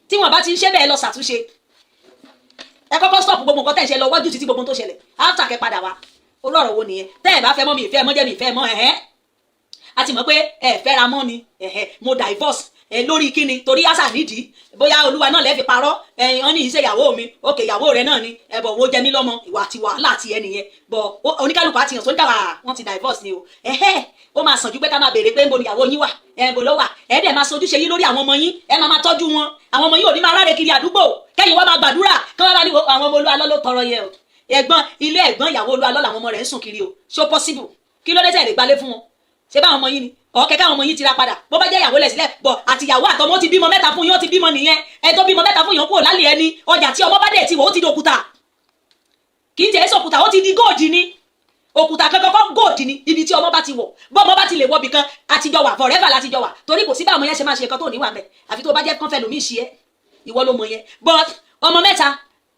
A: tí wọ́n bá ti ń ṣe bẹ́ẹ̀ lọ ṣàtúnṣe ẹ kọ́kọ́ stop gbogbo nǹkan tẹ̀ ń ṣe lọ wájú títí gbogbo tó ṣẹlẹ̀ after kẹ́ padà wá olóró wo nìyẹn tẹ́ ẹ bá fẹ́ mọ́ mi ìfẹ́ mọ́ jẹ́ mi ìfẹ́ mọ́ a ti mọ̀ pé ẹ fẹ́ra mọ́ ni mo divorce lórí kíni torí àṣà nídìí bóyá Olúwa náà lẹ́ẹ̀fi parọ́ wọ́n ní iṣẹ́ ìyàwó mi òkè ìyàwó rẹ̀ náà ni ẹ̀bọ̀ wo jẹ mí lọ́mọ ìwà àti wàhálà àti ẹ nìyẹn bọ̀ oníkálukú àti yàn tó ń dà wọ́n ti divorce ni o ó máa sàn ju pé ká máa béèrè pé ń bo ìyàwó yín wà bò ló wà dẹ̀ máa sojúṣe yín lórí àwọn ọmọ yín ẹ máa tọ́jú wọn àwọn ọmọ yín ò ní máa ráre kiri àdúgbò kẹ́yìn wá máa gbàdúrà kí wọ́n bá ní àwọn ọmọ Olúalọ́ ló tọrọ yẹ o ilé ẹ̀gbọ́n ìyàwó Olúalọ́ làwọn ọmọ rẹ̀ ń sùn kiri o ṣó possible kí ló dé tẹ̀ lè gbalé fún wọn ṣé báwọn ọmọ yín ni ọ̀kẹ́ káwọn ọmọ yín tira padà bó bá jẹ́ ìyàwó lẹ̀ sílẹ̀ bọ̀ àtìyàwó àtọmọ ti bímọ mẹ́ta fún yín ó ti bímọ nìyẹn ẹ tó bímọ mẹ́ta fún yín kúrò lálẹ́ ẹni ọjà tí ọmọ bá dẹ̀ ti wọ̀ ó ti di òkúta kì í jẹ́ èso òkúta ó ti di góòdì ni òkúta kankan kọ́ góòdì ni ibi tí ọmọ bá ti wọ̀ bọ́ ọmọ bá ti lè wọ̀ bìkan àtijọ́ wà forever látijọ́ wà torí kò sí bá ọmọ yẹn ṣe máa ṣe nǹkan tó níwà mẹ́ àfi tó bá jẹ́ kán fẹ́ lómi ṣe é ìwọ ló mọ yẹn but ọmọ mẹ́ta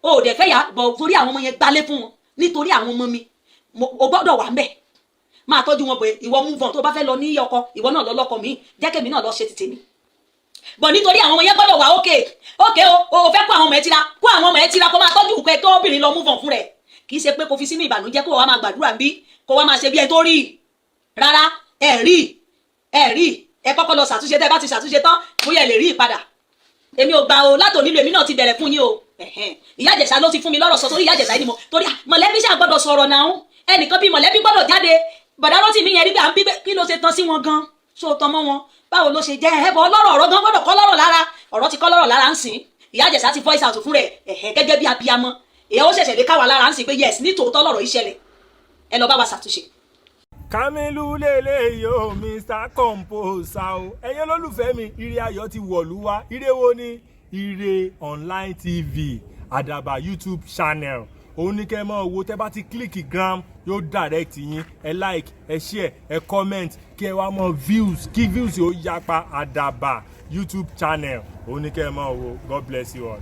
A: o ò dẹ̀ fẹ́ yà bọ̀ torí àwọn ọmọ yẹn gbálé fún wọn nítorí àwọn ọmọ mi o gbọ́dọ̀ wà mẹ́ máa tọ́jú wọn bọ̀ ìwọ move on tó bá fẹ́ lọ ní ọkọ ìwọ náà lọ lọ́kọ mi jẹ́ kẹ́mi náà lọ ṣe ti tèmi bọ̀ nítorí àwọn ọmọ yẹn gbọ́dọ̀ wà ókè o fẹ́ kó àwọn ọmọ ẹ tira kó àwọn ọmọ ẹ tira kó máa tọ́jú nǹkan kó obìnrin lọ move on fún rẹ̀ kì í ṣe pé kó fi sínú ìbànújẹ́ kó wá máa gbàdúrà bí kó wá máa ṣe bí ẹ tó rí rárá ẹ rí ẹ kọ́kọ́ lọ ṣàtúnṣe tẹ́ bá ti ṣàtúnṣe tán bóyá ẹ lè rí ìpadà èmi ò gbà o látò nílò èmi náà ti bẹ̀rẹ̀ fún yín o Ìyá Ìjẹ̀ṣà ló ti fún mi lọ́rọ̀ sọ torí Ìyá Ìjẹ̀ṣà yìí ni mo torí mọ̀lẹ́bí ṣáà gbọ́dọ̀ sọ̀rọ̀ náà ẹnìkan bí mọ̀lẹ́bí gbọ́dọ̀ jáde bọ̀dá Rótìmí yẹn rí bí à ń bí kí ló ṣe tán sí wọn gan ṣó tán mọ́ wọn báwo ló ṣe jẹ́ ẹ̀bọ̀ ọlọ́rọ̀ ọ̀rọ̀ gan gbọ́dọ̀ kọ́ lọ́rọ̀ lára ọ̀rọ̀ ti kọ́ lọ́rọ̀ lára ń sìn ìyá Ìjẹ̀ṣà ti voice out fún rẹ̀ gẹ́gẹ́ bí abiyamọ ìyàwó ṣẹ̀ṣẹ̀ lè káwa lára ń sìn pé yes ní tòótọ́ lọ́rọ̀ yìí ṣẹlẹ̀ ẹ lọ bá wa ṣàtúnṣe.
D: Kamilu lele yo Mr. Composer o ẹ̀yin olólùfẹ́ mi ire ayọ̀ ti wọ̀lú wá ire wo ni ire online tv Àdàbà YouTube channel òun ní kẹ́ ẹ mọ̀ wo tẹ́ bá ti kílíkì gram yóò direct yín ẹ like ẹ share ẹ comment kí ẹ wá mọ̀ views kí views yóò yapa Àdàbà YouTube channel òun ní kẹ́ ẹ mọ̀ wo God bless you all.